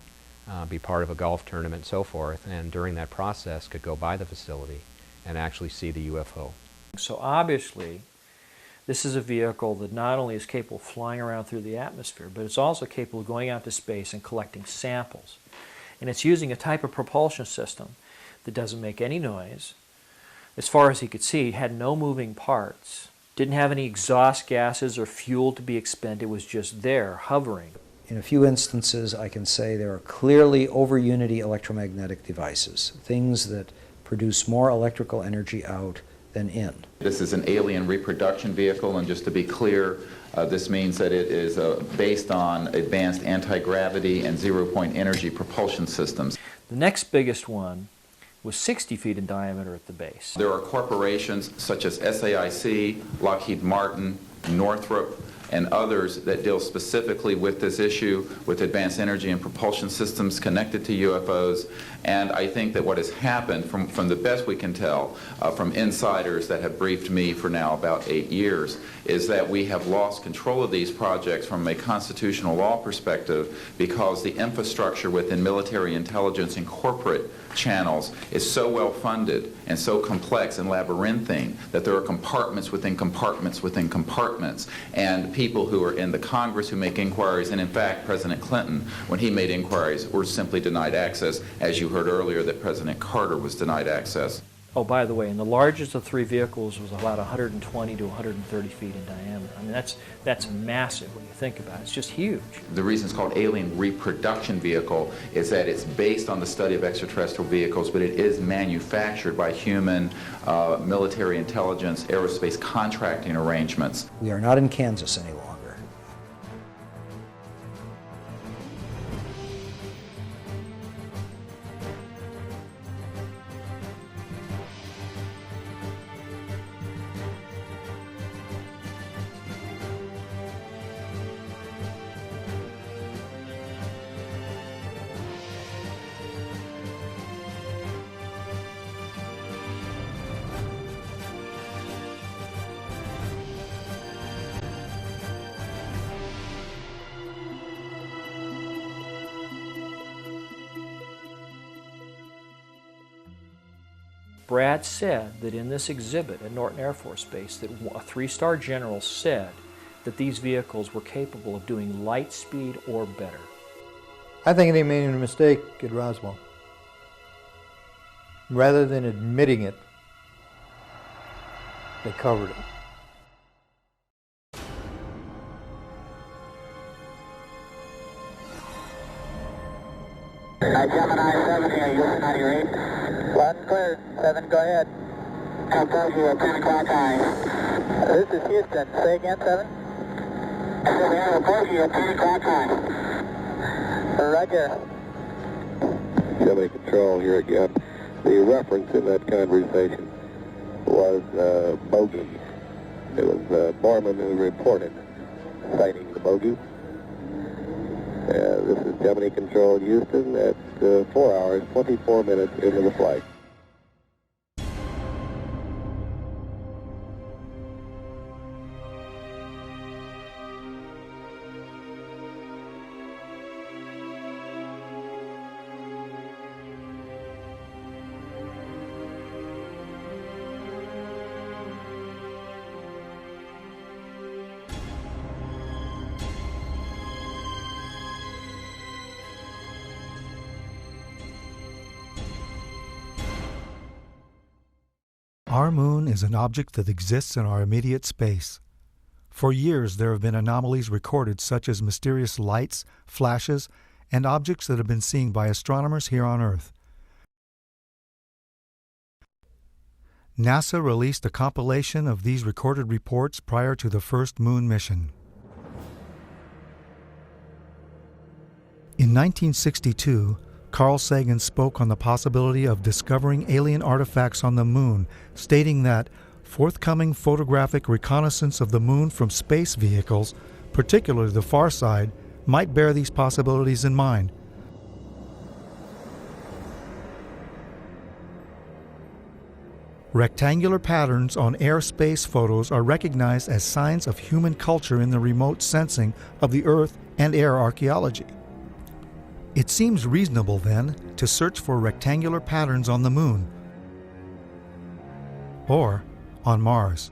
be part of a golf tournament, and so forth, and during that process could go by the facility and actually see the UFO. So obviously, this is a vehicle that not only is capable of flying around through the atmosphere, but it's also capable of going out to space and collecting samples. And it's using a type of propulsion system that doesn't make any noise. As far as he could see, it had no moving parts, didn't have any exhaust gases or fuel to be expended. It was just there, hovering. In a few instances, I can say there are clearly over-unity electromagnetic devices, things that produce more electrical energy out than in. This is an alien reproduction vehicle, and just to be clear, this means that it is based on advanced anti-gravity and zero-point energy propulsion systems. The next biggest one was 60 feet in diameter at the base. There are corporations such as SAIC, Lockheed Martin, Northrop, and others that deal specifically with this issue, with advanced energy and propulsion systems connected to UFOs. And I think that what has happened, from the best we can tell, from insiders that have briefed me for now about 8 years, is that we have lost control of these projects from a constitutional law perspective because the infrastructure within military intelligence and corporate channels is so well funded and so complex and labyrinthine that there are compartments within compartments within compartments, and people who are in the Congress who make inquiries, and in fact President Clinton, when he made inquiries, were simply denied access, as you heard earlier that President Carter was denied access. Oh, by the way, and the largest of 3 vehicles was about 120 to 130 feet in diameter. I mean, that's massive when you think about it. It's just huge. The reason it's called alien reproduction vehicle is that it's based on the study of extraterrestrial vehicles, but it is manufactured by human military intelligence, aerospace contracting arrangements. We are not in Kansas any longer. Brad said that in this exhibit at Norton Air Force Base that a 3-star general said that these vehicles were capable of doing light speed or better. I think they made a mistake at Roswell. Rather than admitting it, they covered it. Gemini 7 here, Houston on your 8. One's clear, 7, go ahead. Compose you at 10 o'clock high. This is Houston, say again, 7? I said we have a bogey at 10 o'clock high. Roger. Gemini Control here again. The reference in that conversation was bogey. It was Borman who reported sighting the bogey. This is Gemini Control Houston at 4 hours, 24 minutes into the flight. Our moon is an object that exists in our immediate space. For years, there have been anomalies recorded such as mysterious lights, flashes, and objects that have been seen by astronomers here on Earth. NASA released a compilation of these recorded reports prior to the first moon mission. In 1962, Carl Sagan spoke on the possibility of discovering alien artifacts on the moon, stating that forthcoming photographic reconnaissance of the moon from space vehicles, particularly the far side, might bear these possibilities in mind. Rectangular patterns on air-space photos are recognized as signs of human culture in the remote sensing of the Earth and air archaeology. It seems reasonable, then, to search for rectangular patterns on the moon or on Mars.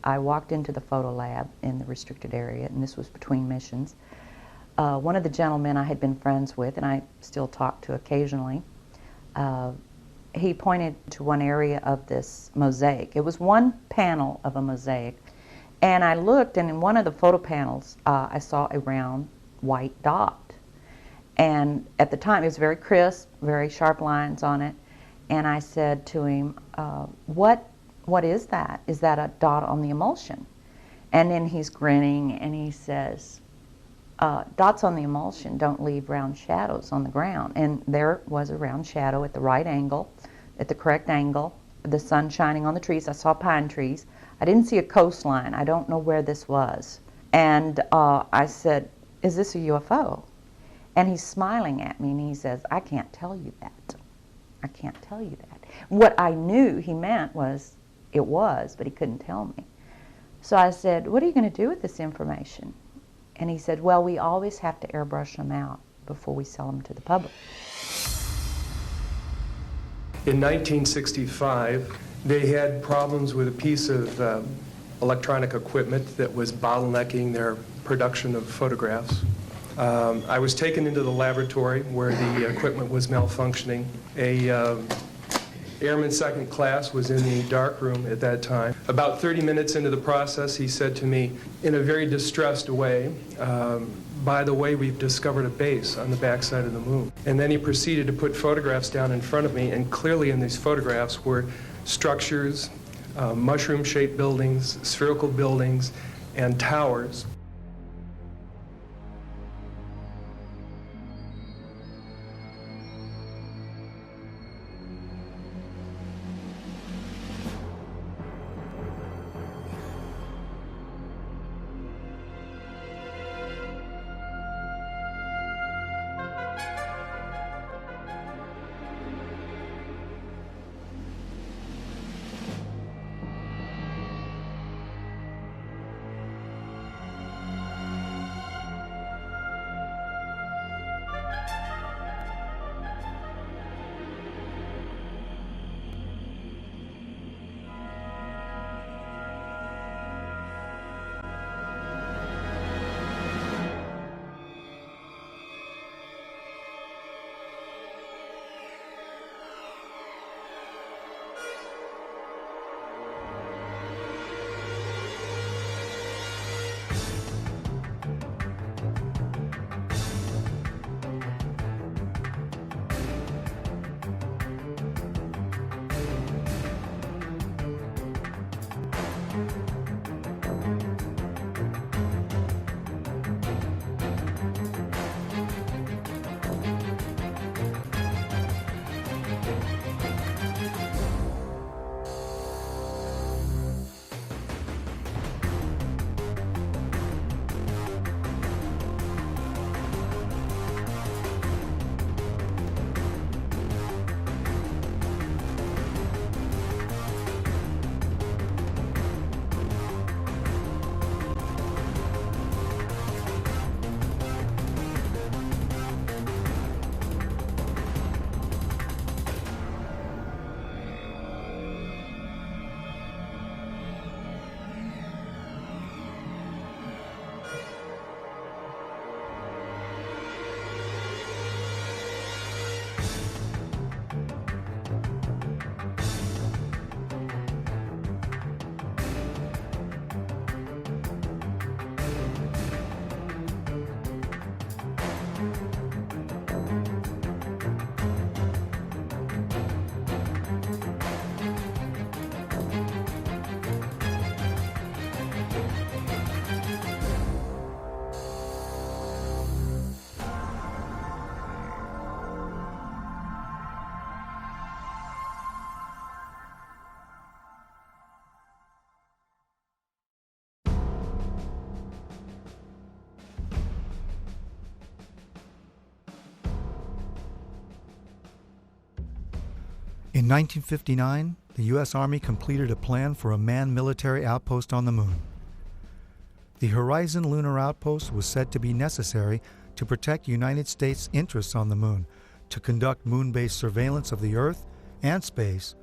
I walked into the photo lab in the restricted area, and this was between missions. One of the gentlemen I had been friends with, and I still talk to occasionally, he pointed to one area of this mosaic. It was one panel of a mosaic, and I looked, and in one of the photo panels, I saw a round white dot. And at the time, it was very crisp, very sharp lines on it, and I said to him, what is that? Is that a dot on the emulsion? And then he's grinning, and he says, dots on the emulsion don't leave round shadows on the ground. And there was a round shadow at the right angle, at the correct angle, the sun shining on the trees. I saw pine trees. I didn't see a coastline. I don't know where this was. And I said, is this a UFO? And he's smiling at me, and he says, I can't tell you that. I can't tell you that. What I knew he meant was, it was, but he couldn't tell me. So I said, what are you going to do with this information? And he said, well, we always have to airbrush them out before we sell them to the public. In 1965, they had problems with a piece of electronic equipment that was bottlenecking their production of photographs. I was taken into the laboratory where the equipment was malfunctioning. A airman second class was in the dark room at that time. About 30 minutes into the process, he said to me in a very distressed way, by the way, we've discovered a base on the backside of the moon. And then he proceeded to put photographs down in front of me, and clearly in these photographs were structures, mushroom-shaped buildings, spherical buildings, and towers. In 1959, the U.S. Army completed a plan for a manned military outpost on the moon. The Horizon Lunar Outpost was said to be necessary to protect United States interests on the moon, to conduct moon-based surveillance of the Earth and space,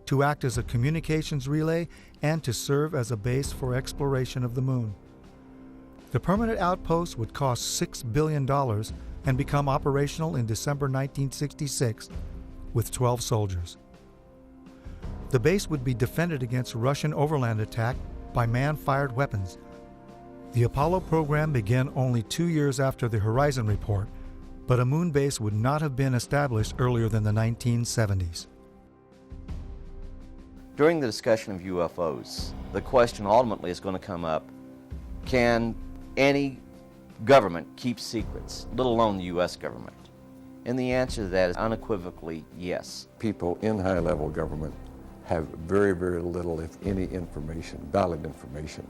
to act as a communications relay and to serve as a base for exploration of the moon. The permanent outpost would cost $6 billion and become operational in December 1966 with 12 soldiers. The base would be defended against Russian overland attack by man-fired weapons. The Apollo program began only 2 years after the Horizon report, but a moon base would not have been established earlier than the 1970s. During the discussion of UFOs, the question ultimately is going to come up, can any government keep secrets, let alone the U.S. government? And the answer to that is unequivocally yes. People in high-level government have very, very little, if any, information, valid information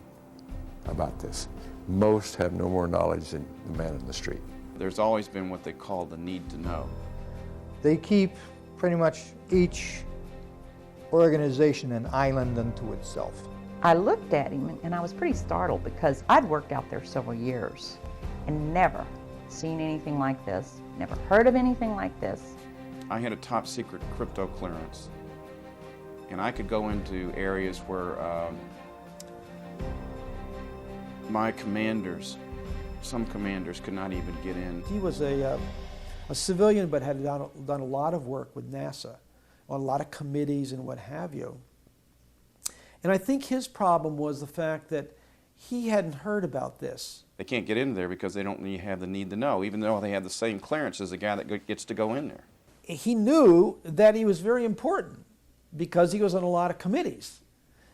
about this. Most have no more knowledge than the man in the street. There's always been what they call the need to know. They keep pretty much each organization an island unto itself. I looked at him and I was pretty startled because I'd worked out there several years and never seen anything like this, never heard of anything like this. I had a top secret crypto clearance, and I could go into areas where my commanders, some commanders could not even get in. He was a civilian but had done a lot of work with NASA on a lot of committees and what have you. And I think his problem was the fact that he hadn't heard about this. They can't get in there because they don't have the need to know, even though they have the same clearance as the guy that gets to go in there. He knew that he was very important because he was on a lot of committees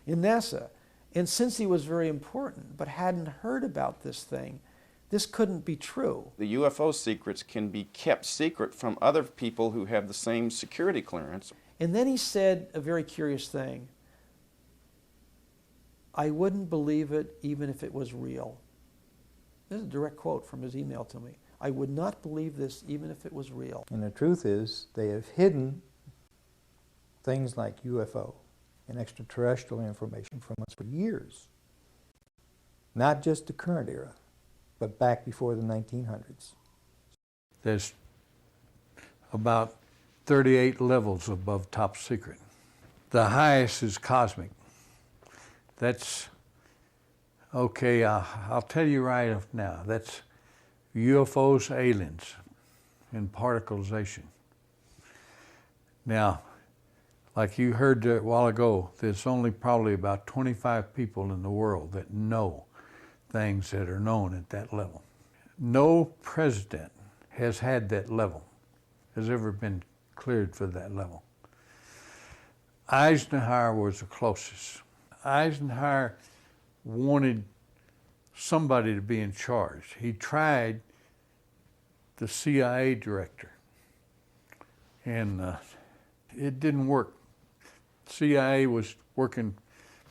in NASA. And since he was very important but hadn't heard about this thing, this couldn't be true. The UFO secrets can be kept secret from other people who have the same security clearance. And then he said a very curious thing. I wouldn't believe it even if it was real. This is a direct quote from his email to me. I would not believe this even if it was real. And the truth is, they have hidden things like UFO and extraterrestrial information from us for years. Not just the current era, but back before the 1900s. There's about 38 levels above top secret. The highest is cosmic. That's, okay, I'll tell you right now, that's UFOs, aliens, and particleization. Now, like you heard a while ago, there's only probably about 25 people in the world that know things that are known at that level. No president has had that level, has ever been cleared for that level. Eisenhower was the closest. Eisenhower wanted somebody to be in charge. He tried the CIA director, and it didn't work. CIA was working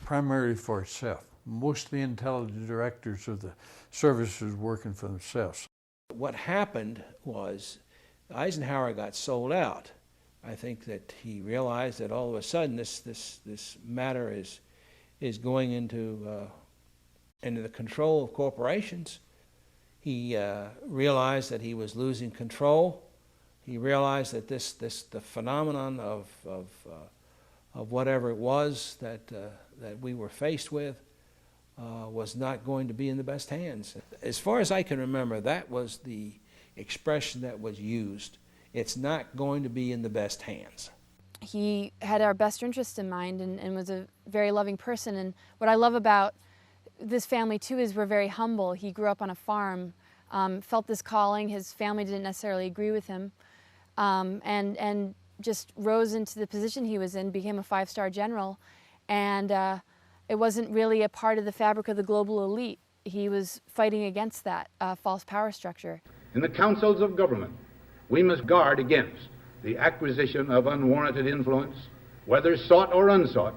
primarily for itself. Most of the intelligence directors of the services were working for themselves. What happened was Eisenhower got sold out. I think that he realized that all of a sudden this matter is going into the control of corporations. He realized that he was losing control. He realized that the phenomenon of whatever it was that we were faced with was not going to be in the best hands. As far as I can remember, that was the expression that was used. It's not going to be in the best hands. He had our best interest in mind and was a very loving person. And what I love about this family too is we're very humble. He grew up on a farm, felt this calling. His family didn't necessarily agree with him, and just rose into the position he was in, became a 5-star general, and it wasn't really a part of the fabric of the global elite. He was fighting against that false power structure. In the councils of government, we must guard against the acquisition of unwarranted influence, whether sought or unsought,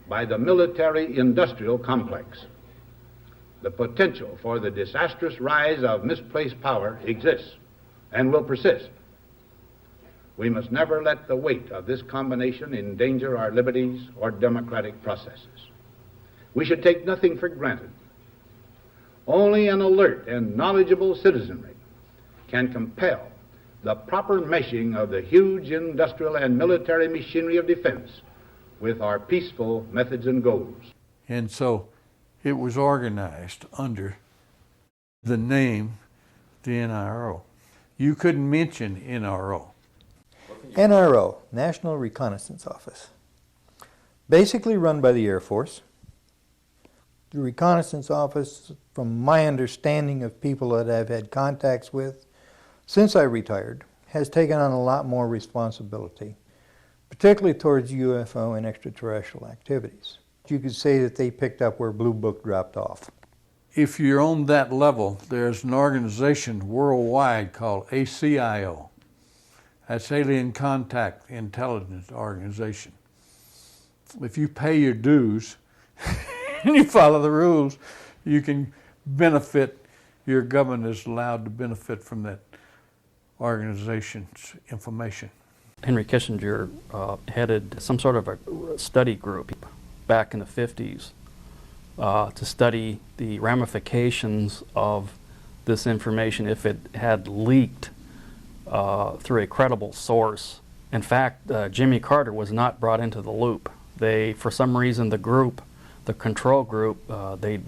by the military-industrial complex. The potential for the disastrous rise of misplaced power exists and will persist. We must never let the weight of this combination endanger our liberties or democratic processes. We should take nothing for granted. Only an alert and knowledgeable citizenry can compel the proper meshing of the huge industrial and military machinery of defense with our peaceful methods and goals. And so it was organized under the name, the NRO. You couldn't mention NRO. NRO, National Reconnaissance Office, basically run by the Air Force. The Reconnaissance Office, from my understanding of people that I've had contacts with since I retired, has taken on a lot more responsibility, particularly towards UFO and extraterrestrial activities. You could say that they picked up where Blue Book dropped off. If you're on that level, there's an organization worldwide called ACIO. That's Alien Contact Intelligence Organization. If you pay your dues and you follow the rules, you can benefit, your government is allowed to benefit from that organization's information. Henry Kissinger headed some sort of a study group back in the 50s to study the ramifications of this information if it had leaked through a credible source. In fact, Jimmy Carter was not brought into the loop. They, for some reason, the group, the control group, they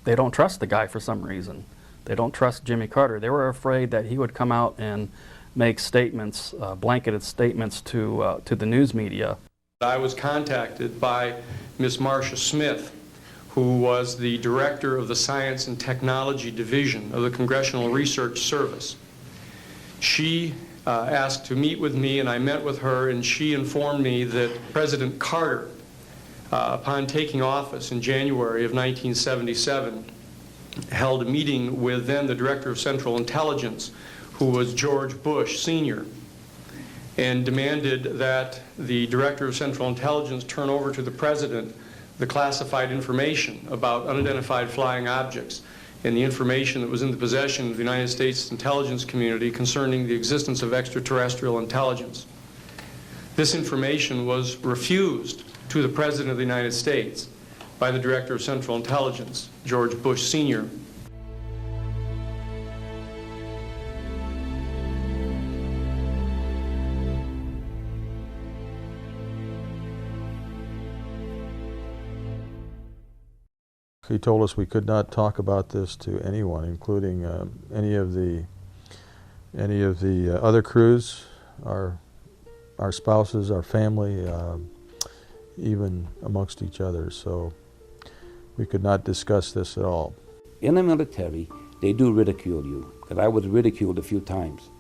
don't trust the guy for some reason. They don't trust Jimmy Carter. They were afraid that he would come out and make statements, blanketed statements to the news media. I was contacted by Ms. Marcia Smith, who was the director of the Science and Technology Division of the Congressional Research Service. She asked to meet with me, and I met with her, and she informed me that President Carter, upon taking office in January of 1977, held a meeting with then the Director of Central Intelligence, who was George Bush Sr., and demanded that the Director of Central Intelligence turn over to the President the classified information about unidentified flying objects and the information that was in the possession of the United States intelligence community concerning the existence of extraterrestrial intelligence. This information was refused to the President of the United States by the Director of Central Intelligence, George Bush Sr. He told us we could not talk about this to anyone, including any of the other crews, our spouses, our family, even amongst each other. So we could not discuss this at all. In the military, they do ridicule you, because I was ridiculed a few times.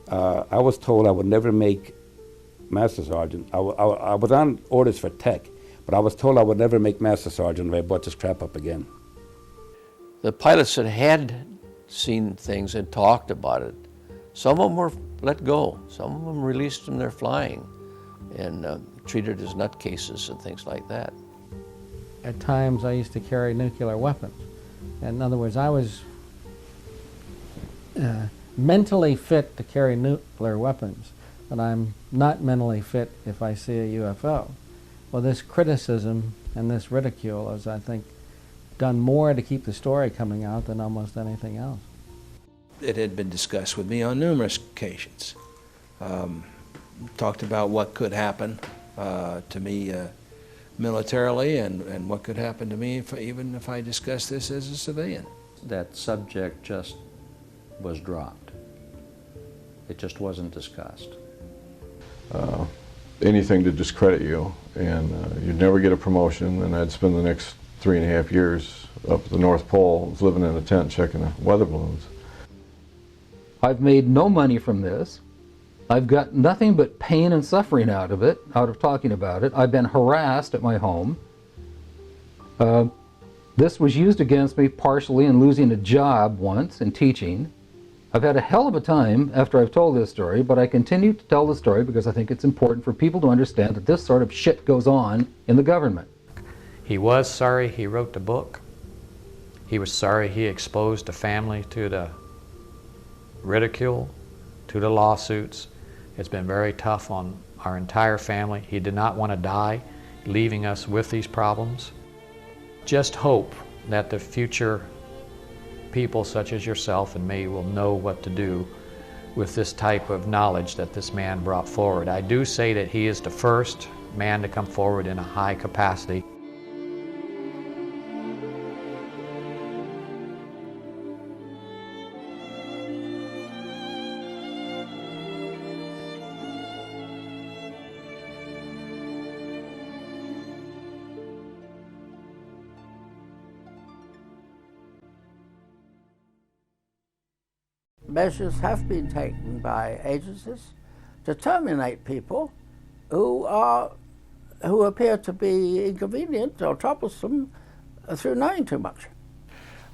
I was told I would never make Master Sergeant. I was on orders for tech, but I was told I would never make Master Sergeant if I brought this crap up again. The pilots that had seen things and talked about it, some of them were let go. Some of them released from their flying and treated as nutcases and things like that. At times I used to carry nuclear weapons. In other words, I was mentally fit to carry nuclear weapons, but I'm not mentally fit if I see a UFO. Well, this criticism and this ridicule has, I think, done more to keep the story coming out than almost anything else. It had been discussed with me on numerous occasions. Talked about what could happen to me militarily and what could happen to me even if I discussed this as a civilian. That subject just was dropped. It just wasn't discussed. Anything to discredit you, and you'd never get a promotion, and I'd spend the next 3.5 years up at the North Pole living in a tent checking the weather balloons. I've made no money from this. I've got nothing but pain and suffering out of it, out of talking about it. I've been harassed at my home. This was used against me partially in losing a job once in teaching. I've had a hell of a time after I've told this story, but I continue to tell the story because I think it's important for people to understand that this sort of shit goes on in the government. He was sorry he wrote the book. He was sorry he exposed the family to the ridicule, to the lawsuits. It's been very tough on our entire family. He did not want to die, leaving us with these problems. Just hope that the future people such as yourself and me will know what to do with this type of knowledge that this man brought forward. I do say that he is the first man to come forward in a high capacity. Measures have been taken by agencies to terminate people who appear to be inconvenient or troublesome through knowing too much.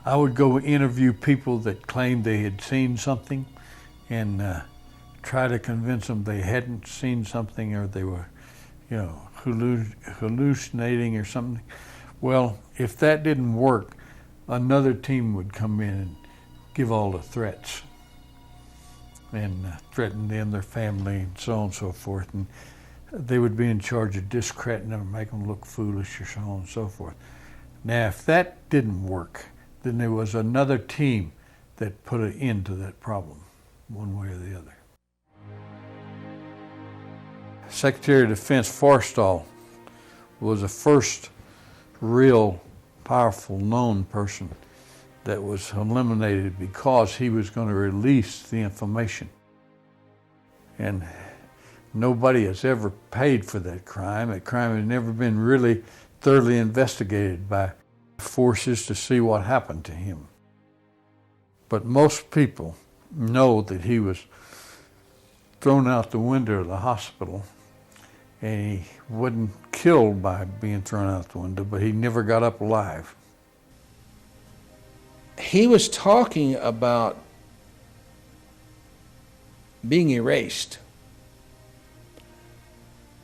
I would go interview people that claimed they had seen something and try to convince them they hadn't seen something, or they were, hallucinating or something. Well, if that didn't work, another team would come in and give all the threats and threaten them, their family, and so on and so forth. And they would be in charge of discrediting them, make them look foolish, or so on and so forth. Now, if that didn't work, then there was another team that put an end to that problem, one way or the other. Secretary of Defense Forstall was the first real powerful known person that was eliminated because he was going to release the information. And nobody has ever paid for that crime. That crime has never been really thoroughly investigated by forces to see what happened to him. But most people know that he was thrown out the window of the hospital, and he wasn't killed by being thrown out the window, but he never got up alive. He was talking about being erased.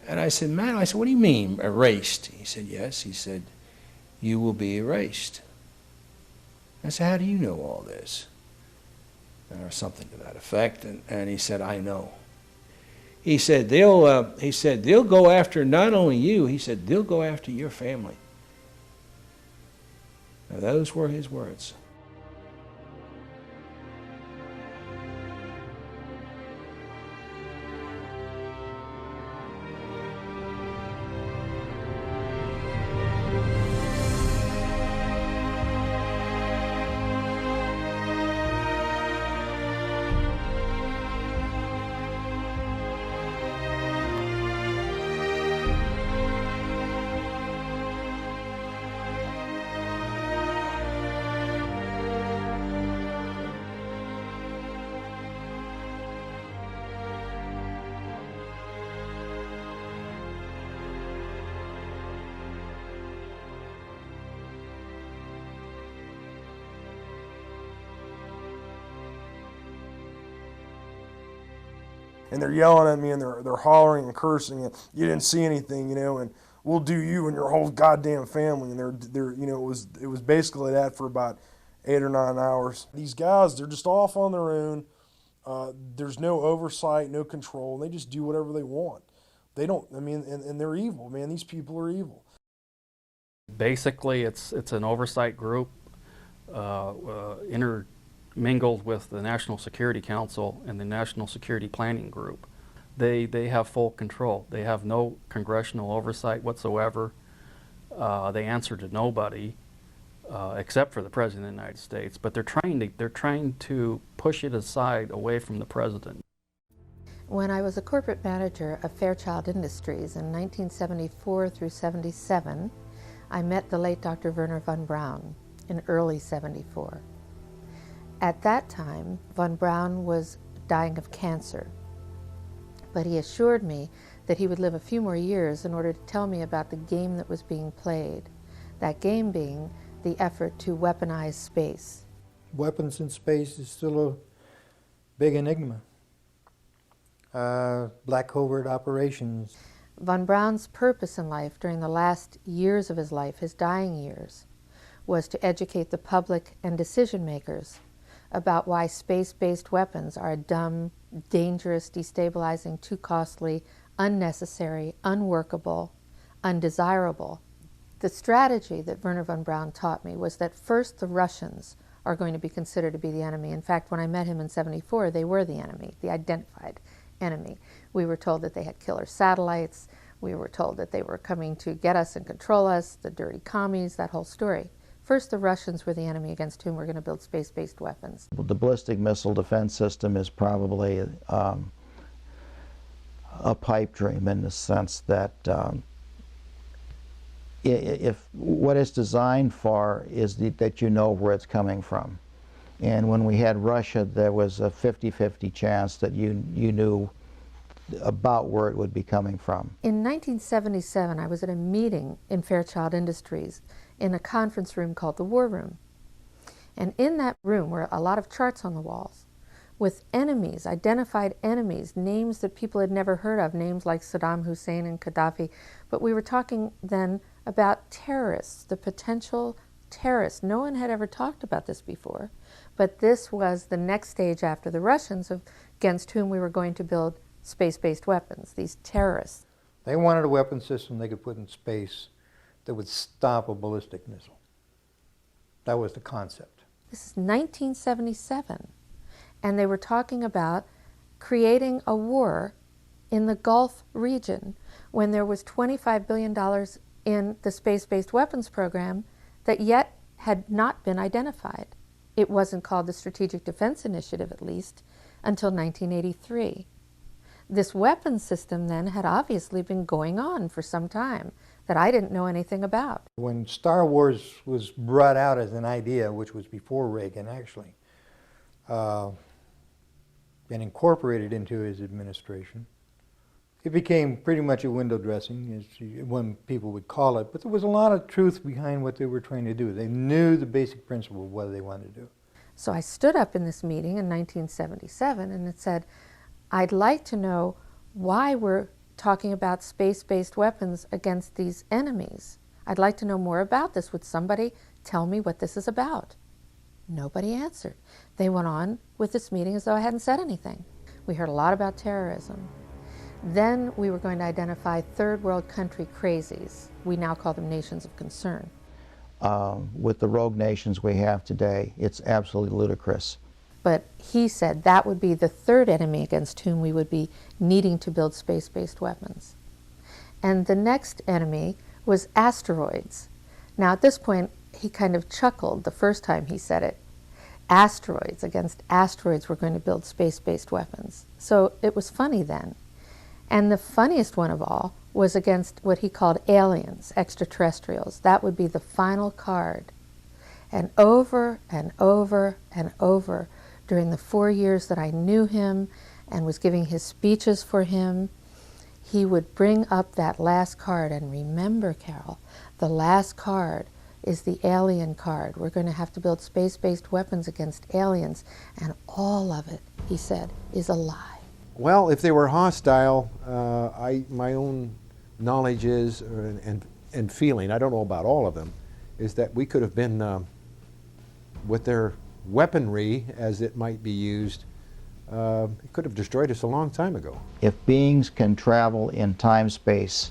And I said, man, what do you mean erased? He said, yes. He said, you will be erased. I said, how do you know all this? Or something to that effect. And he said, I know. He said, they'll go after not only you, he said, they'll go after your family. Now, those were his words. And they're yelling at me, and they're hollering and cursing, and you didn't see anything, and we'll do you and your whole goddamn family. And they're it was basically that for about 8 or 9 hours. These guys, they're just off on their own. There's no oversight, no control, and they just do whatever they want. They don't, and they're evil, man. These people are evil. Basically, it's an oversight group intermingled with the National Security Council and the National Security Planning Group. They have full control. They have no congressional oversight whatsoever. They answer to nobody except for the President of the United States. But they're trying to push it aside away from the President. When I was a corporate manager of Fairchild Industries in 1974 through 77, I met the late Dr. Werner von Braun in early 74. At that time, von Braun was dying of cancer, but he assured me that he would live a few more years in order to tell me about the game that was being played, that game being the effort to weaponize space. Weapons in space is still a big enigma. Black covert operations. Von Braun's purpose in life during the last years of his life, his dying years, was to educate the public and decision makers about why space-based weapons are dumb, dangerous, destabilizing, too costly, unnecessary, unworkable, undesirable. The strategy that Werner von Braun taught me was that first the Russians are going to be considered to be the enemy. In fact, when I met him in '74, they were the enemy, the identified enemy. We were told that they had killer satellites. We were told that they were coming to get us and control us, the dirty commies, that whole story. First, the Russians were the enemy against whom we're going to build space-based weapons. The ballistic missile defense system is probably a pipe dream in the sense that if what it's designed for is that you know where it's coming from. And when we had Russia, there was a 50-50 chance that you knew about where it would be coming from. In 1977, I was at a meeting in Fairchild Industries in a conference room called the War Room. And in that room were a lot of charts on the walls with enemies, identified enemies, names that people had never heard of, names like Saddam Hussein and Gaddafi. But we were talking then about terrorists, the potential terrorists. No one had ever talked about this before, but this was the next stage after the Russians against whom we were going to build space-based weapons, these terrorists. They wanted a weapon system they could put in space that would stop a ballistic missile. That was the concept. This is 1977, and they were talking about creating a war in the Gulf region when there was $25 billion in the space-based weapons program that yet had not been identified. It wasn't called the Strategic Defense Initiative, at least, until 1983. This weapons system then had obviously been going on for some time that I didn't know anything about. When Star Wars was brought out as an idea, which was before Reagan actually, and incorporated into his administration, it became pretty much a window dressing, as one people would call it, but there was a lot of truth behind what they were trying to do. They knew the basic principle of what they wanted to do. So I stood up in this meeting in 1977 and it said, I'd like to know why we're talking about space-based weapons against these enemies. I'd like to know more about this. Would somebody tell me what this is about? Nobody answered. They went on with this meeting as though I hadn't said anything. We heard a lot about terrorism. Then we were going to identify third world country crazies. We now call them nations of concern. With the rogue nations we have today, it's absolutely ludicrous. But he said that would be the third enemy against whom we would be needing to build space-based weapons. And the next enemy was asteroids. Now at this point, he kind of chuckled the first time he said it. Asteroids, against asteroids we're going to build space-based weapons. So it was funny then. And the funniest one of all was against what he called aliens, extraterrestrials. That would be the final card. And over and over and over, during the 4 years that I knew him and was giving his speeches for him, he would bring up that last card. And remember, Carol, the last card is the alien card. We're going to have to build space-based weapons against aliens. And all of it, he said, is a lie. Well, if they were hostile, my own knowledge is, and feeling, I don't know about all of them, is that we could have been, with their weaponry as it might be used, it could have destroyed us a long time ago. If beings can travel in time-space,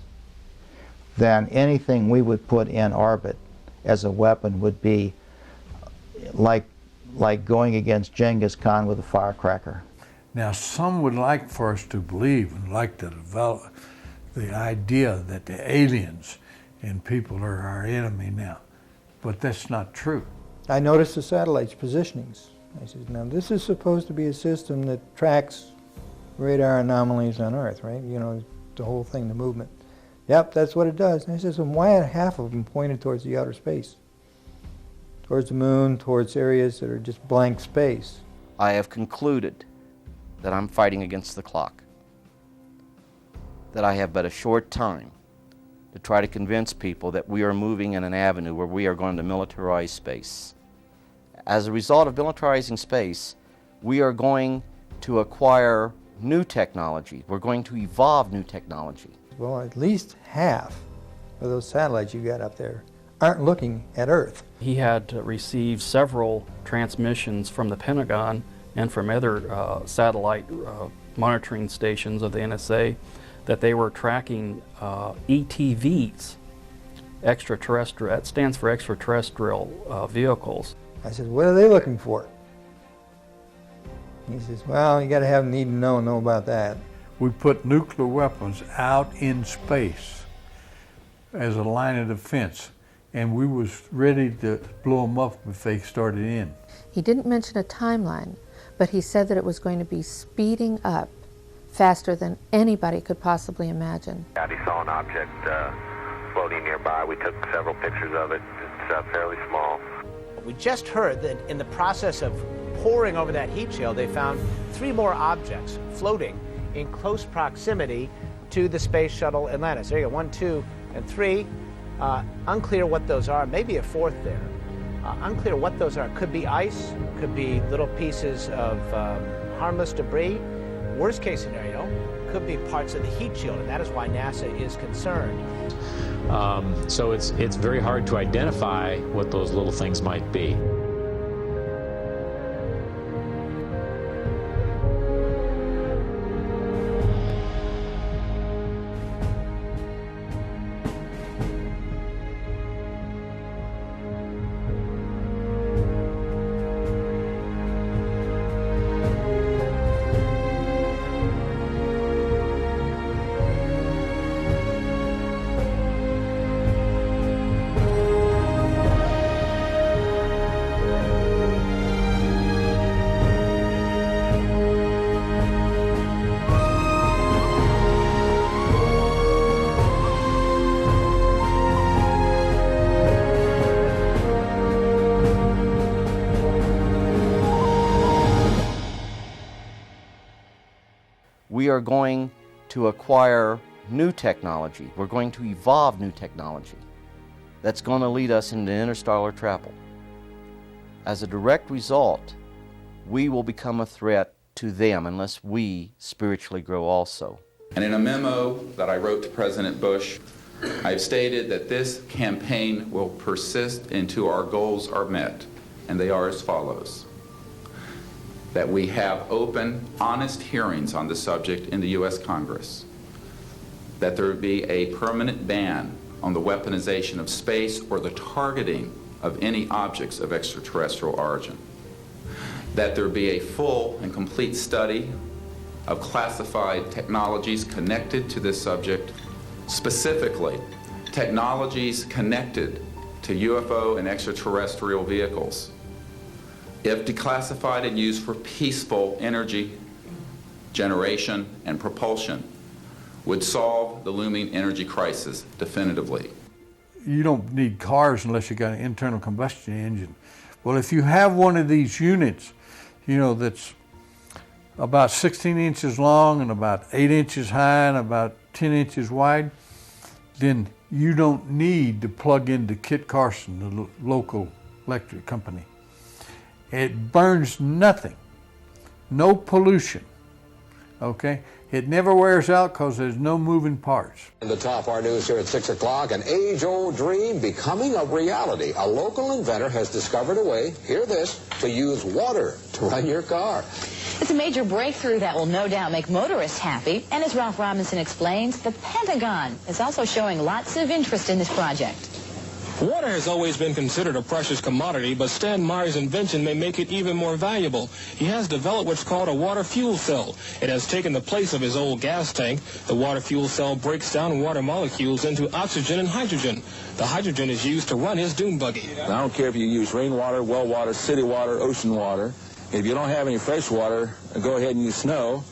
then anything we would put in orbit as a weapon would be like going against Genghis Khan with a firecracker. Now, some would like for us to believe and like to develop the idea that the aliens and people are our enemy now, but that's not true. I noticed the satellite's positionings. I said, now this is supposed to be a system that tracks radar anomalies on Earth, right? You know, the whole thing, the movement. Yep, that's what it does. And I said, so why are half of them pointed towards the outer space? Towards the moon, towards areas that are just blank space. I have concluded that I'm fighting against the clock, that I have but a short time to try to convince people that we are moving in an avenue where we are going to militarize space. As a result of militarizing space, we are going to acquire new technology. We're going to evolve new technology. Well, at least half of those satellites you got up there aren't looking at Earth. He had received several transmissions from the Pentagon and from other satellite monitoring stations of the NSA that they were tracking ETVs, extraterrestrial, that stands for extraterrestrial vehicles. I said, what are they looking for? He says, well, you got to have need to know about that. We put nuclear weapons out in space as a line of defense, and we was ready to blow them up if they started in. He didn't mention a timeline, but he said that it was going to be speeding up faster than anybody could possibly imagine. He saw an object floating nearby. We took several pictures of it. It's fairly small. We just heard that in the process of poring over that heat shield, they found 3 more objects floating in close proximity to the space shuttle Atlantis. There you go, 1, 2, and 3. Unclear what those are, maybe a 4th there. Unclear what those are. Could be ice, could be little pieces of harmless debris. Worst case scenario, could be parts of the heat shield, and that is why NASA is concerned. So it's very hard to identify what those little things might be. We are going to acquire new technology. We're going to evolve new technology that's going to lead us into interstellar travel. As a direct result, we will become a threat to them unless we spiritually grow also. And in a memo that I wrote to President Bush, I've stated that this campaign will persist until our goals are met, and they are as follows. That we have open, honest hearings on the subject in the U.S. Congress, that there be a permanent ban on the weaponization of space or the targeting of any objects of extraterrestrial origin, that there be a full and complete study of classified technologies connected to this subject, specifically technologies connected to UFO and extraterrestrial vehicles, if declassified and used for peaceful energy generation and propulsion, would solve the looming energy crisis definitively. You don't need cars unless you got an internal combustion engine. Well, if you have one of these units, you know, that's about 16 inches long and about 8 inches high and about 10 inches wide, then you don't need to plug into Kit Carson, the local electric company. It burns nothing, no pollution, okay? It never wears out because there's no moving parts. In the top, our news here at 6 o'clock, an age-old dream becoming a reality. A local inventor has discovered a way, hear this, to use water to run your car. It's a major breakthrough that will no doubt make motorists happy. And as Ralph Robinson explains, the Pentagon is also showing lots of interest in this project. Water has always been considered a precious commodity, but Stan Meyer's invention may make it even more valuable. He has developed what's called a water fuel cell. It has taken the place of his old gas tank. The water fuel cell breaks down water molecules into oxygen and hydrogen. The hydrogen is used to run his dune buggy. I don't care if you use rainwater, well water, city water, ocean water. If you don't have any fresh water, go ahead and use snow.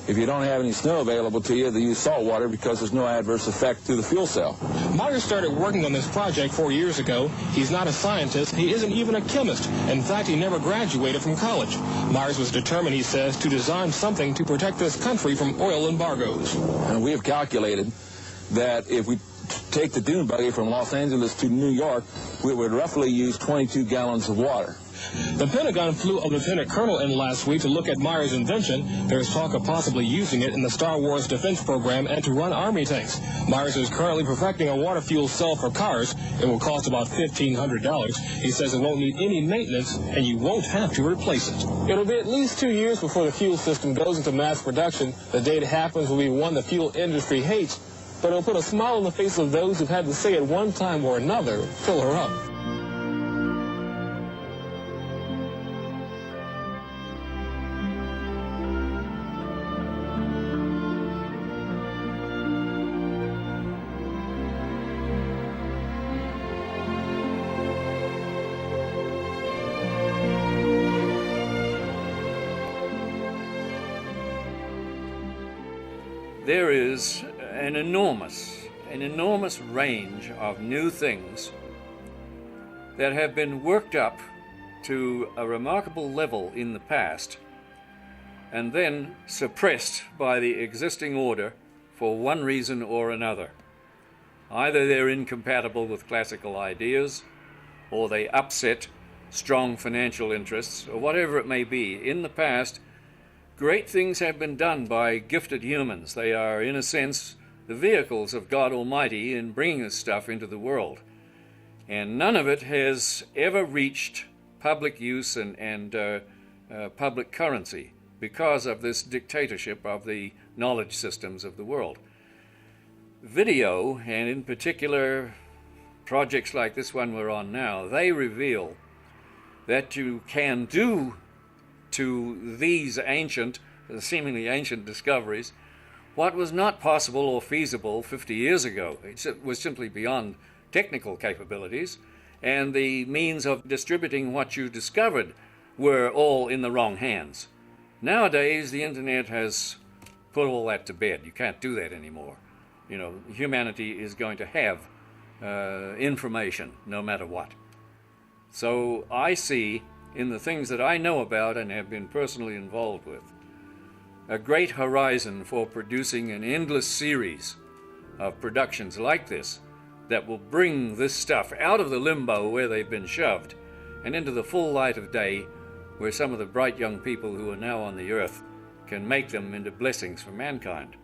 If you don't have any snow available to you, then use salt water because there's no adverse effect to the fuel cell. Meyer started working on this project 4 years ago. He's not a scientist. He isn't even a chemist. In fact, he never graduated from college. Myers was determined, he says, to design something to protect this country from oil embargoes. And we have calculated that if we take the dune buggy from Los Angeles to New York, we would roughly use 22 gallons of water. The Pentagon flew a lieutenant colonel in last week to look at Meyer's invention. There's talk of possibly using it in the Star Wars defense program and to run army tanks. Myers is currently perfecting a water fuel cell for cars. It will cost about $1,500. He says it won't need any maintenance, and you won't have to replace it. It'll be at least 2 years before the fuel system goes into mass production. The day it happens will be one the fuel industry hates, but it'll put a smile on the face of those who've had to say at one time or another, fill her up. there is an enormous range of new things that have been worked up to a remarkable level in the past and then suppressed by the existing order for one reason or another. Either they're incompatible with classical ideas, or they upset strong financial interests, or whatever it may be. In the past, great things have been done by gifted humans. They are, in a sense, the vehicles of God Almighty in bringing this stuff into the world. And none of it has ever reached public use and public currency because of this dictatorship of the knowledge systems of the world. Video, and in particular projects like this one we're on now, they reveal that you can do to these seemingly ancient discoveries what was not possible or feasible 50 years ago. It was simply beyond technical capabilities, and the means of distributing what you discovered were all in the wrong hands. Nowadays, the internet has put all that to bed. You can't do that anymore. You know, humanity is going to have information no matter what. So I see in the things that I know about and have been personally involved with a great horizon for producing an endless series of productions like this that will bring this stuff out of the limbo where they've been shoved and into the full light of day, where some of the bright young people who are now on the earth can make them into blessings for mankind.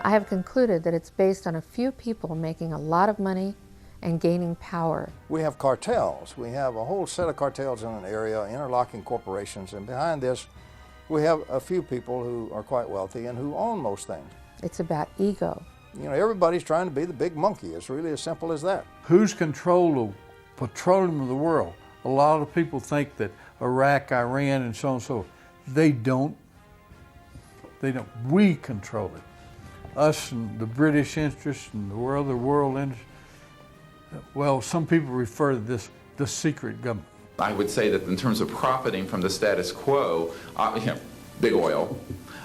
I have concluded that it's based on a few people making a lot of money and gaining power. We have cartels. We have a whole set of cartels in an area, interlocking corporations, and behind this we have a few people who are quite wealthy and who own most things. It's about ego. You know, everybody's trying to be the big monkey. It's really as simple as that. Who's control of petroleum of the world? A lot of people think that Iraq, Iran, and so on and so forth. They don't. We control it. Us and the British interest and the world interest. Well, some people refer to this the secret government. I would say that in terms of profiting from the status quo, big oil,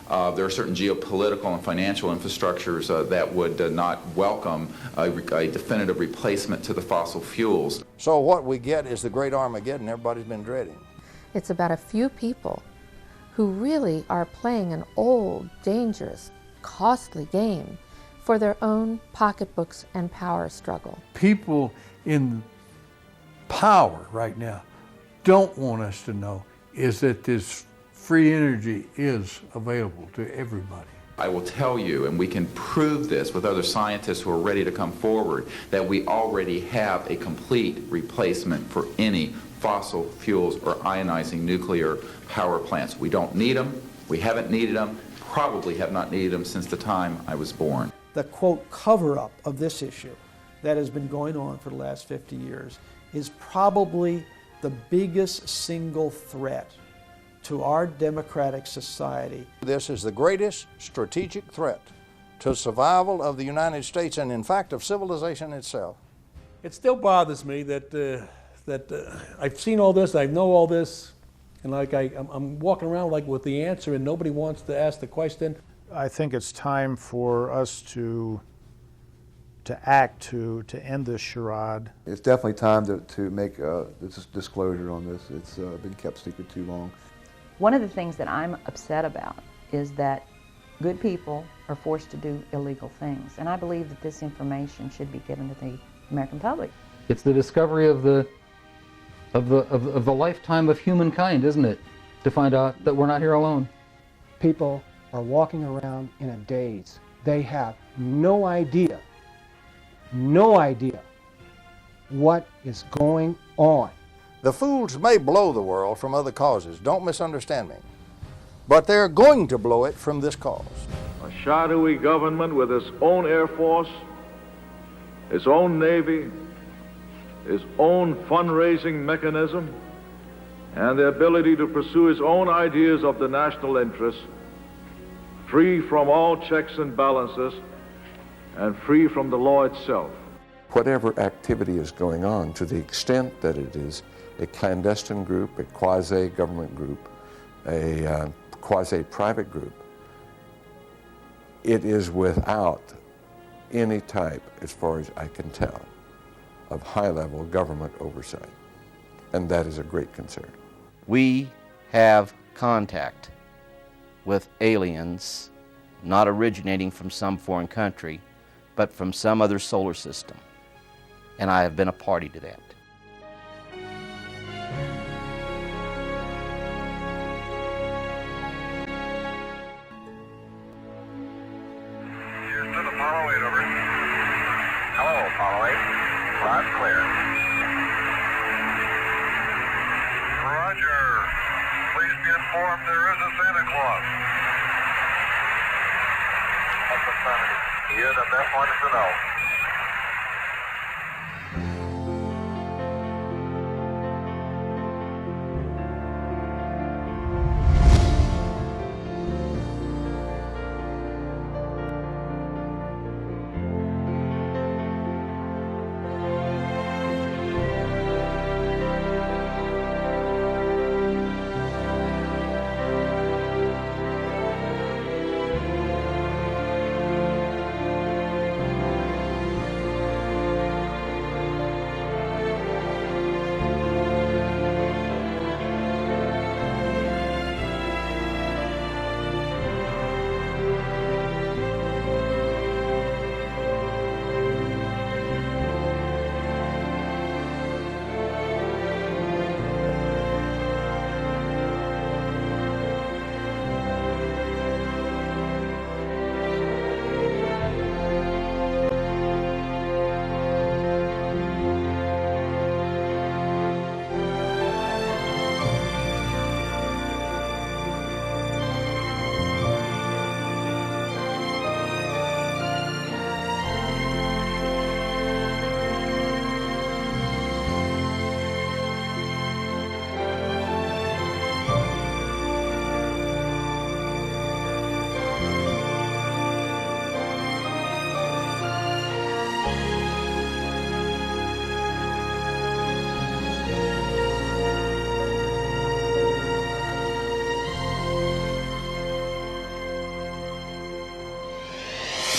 there are certain geopolitical and financial infrastructures that would not welcome a definitive replacement to the fossil fuels. So what we get is the great Armageddon everybody's been dreading. It's about a few people who really are playing an old, dangerous, costly game for their own pocketbooks and power struggle. People in power right now don't want us to know is that this free energy is available to everybody. I will tell you, and we can prove this with other scientists who are ready to come forward, that we already have a complete replacement for any fossil fuels or ionizing nuclear power plants. We don't need them, we haven't needed them, probably have not needed them since the time I was born. The quote cover-up of this issue that has been going on for the last 50 years is probably the biggest single threat to our democratic society. This is the greatest strategic threat to survival of the United States and in fact of civilization itself. It still bothers me that I've seen all this, I know all this, and like I'm walking around like with the answer and nobody wants to ask the question. I think it's time for us to act to end this charade. It's definitely time to make this disclosure on this. It's been kept secret too long. One of the things that I'm upset about is that good people are forced to do illegal things, and I believe that this information should be given to the American public. It's the discovery of the lifetime of humankind, isn't it? To find out that we're not here alone. People are walking around in a daze. They have no idea what is going on. The fools may blow the world from other causes, don't misunderstand me, but they're going to blow it from this cause. A shadowy government with its own Air Force, its own Navy, its own fundraising mechanism, and the ability to pursue its own ideas of the national interest, free from all checks and balances, and free from the law itself. Whatever activity is going on, to the extent that it is a clandestine group, a quasi-government group, a quasi-private group, it is without any type, as far as I can tell, of high-level government oversight. And that is a great concern. We have contact with aliens not originating from some foreign country, but from some other solar system. And I have been a party to that. Houston, Apollo 8, over. Hello, Apollo 8. Loud and clear. Roger. Please be informed there is a Santa Claus. That's affirmative. You're the best ones to know.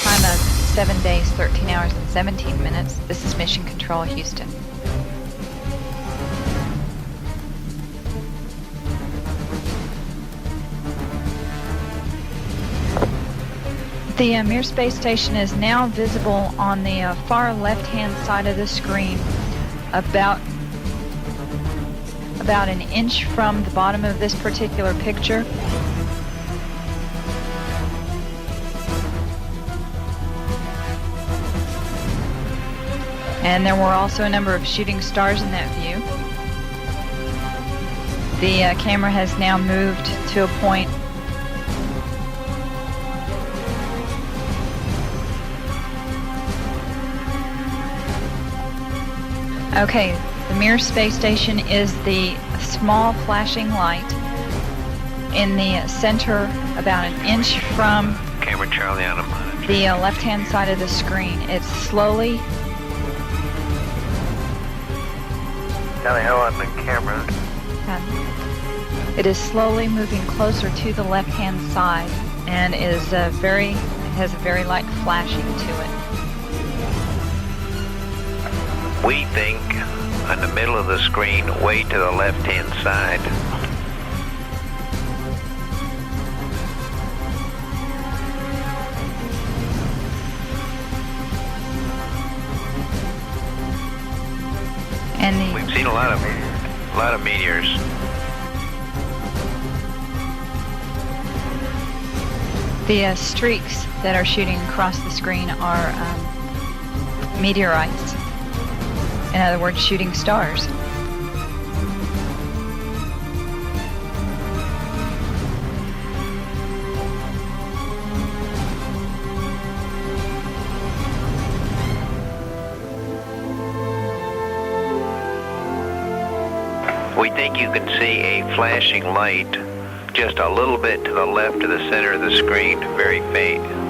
Time of 7 days, 13 hours, and 17 minutes. This is Mission Control, Houston. The Mir space station is now visible on the far left-hand side of the screen, about an inch from the bottom of this particular picture. And there were also a number of shooting stars in that view. The camera has now moved to a point Okay, the Mir space station is the small flashing light in the center, about an inch from Camera Charlie on a monitor. the left-hand side of the screen. It's slowly Charlie, how on the camera? It is slowly moving closer to the left-hand side and is has a very light flashing to it. We think on the middle of the screen, way to the left-hand side. And we've seen a lot of meteors. The streaks that are shooting across the screen are meteorites. In other words, shooting stars. We think you can see a flashing light just a little bit to the left of the center of the screen, very faint.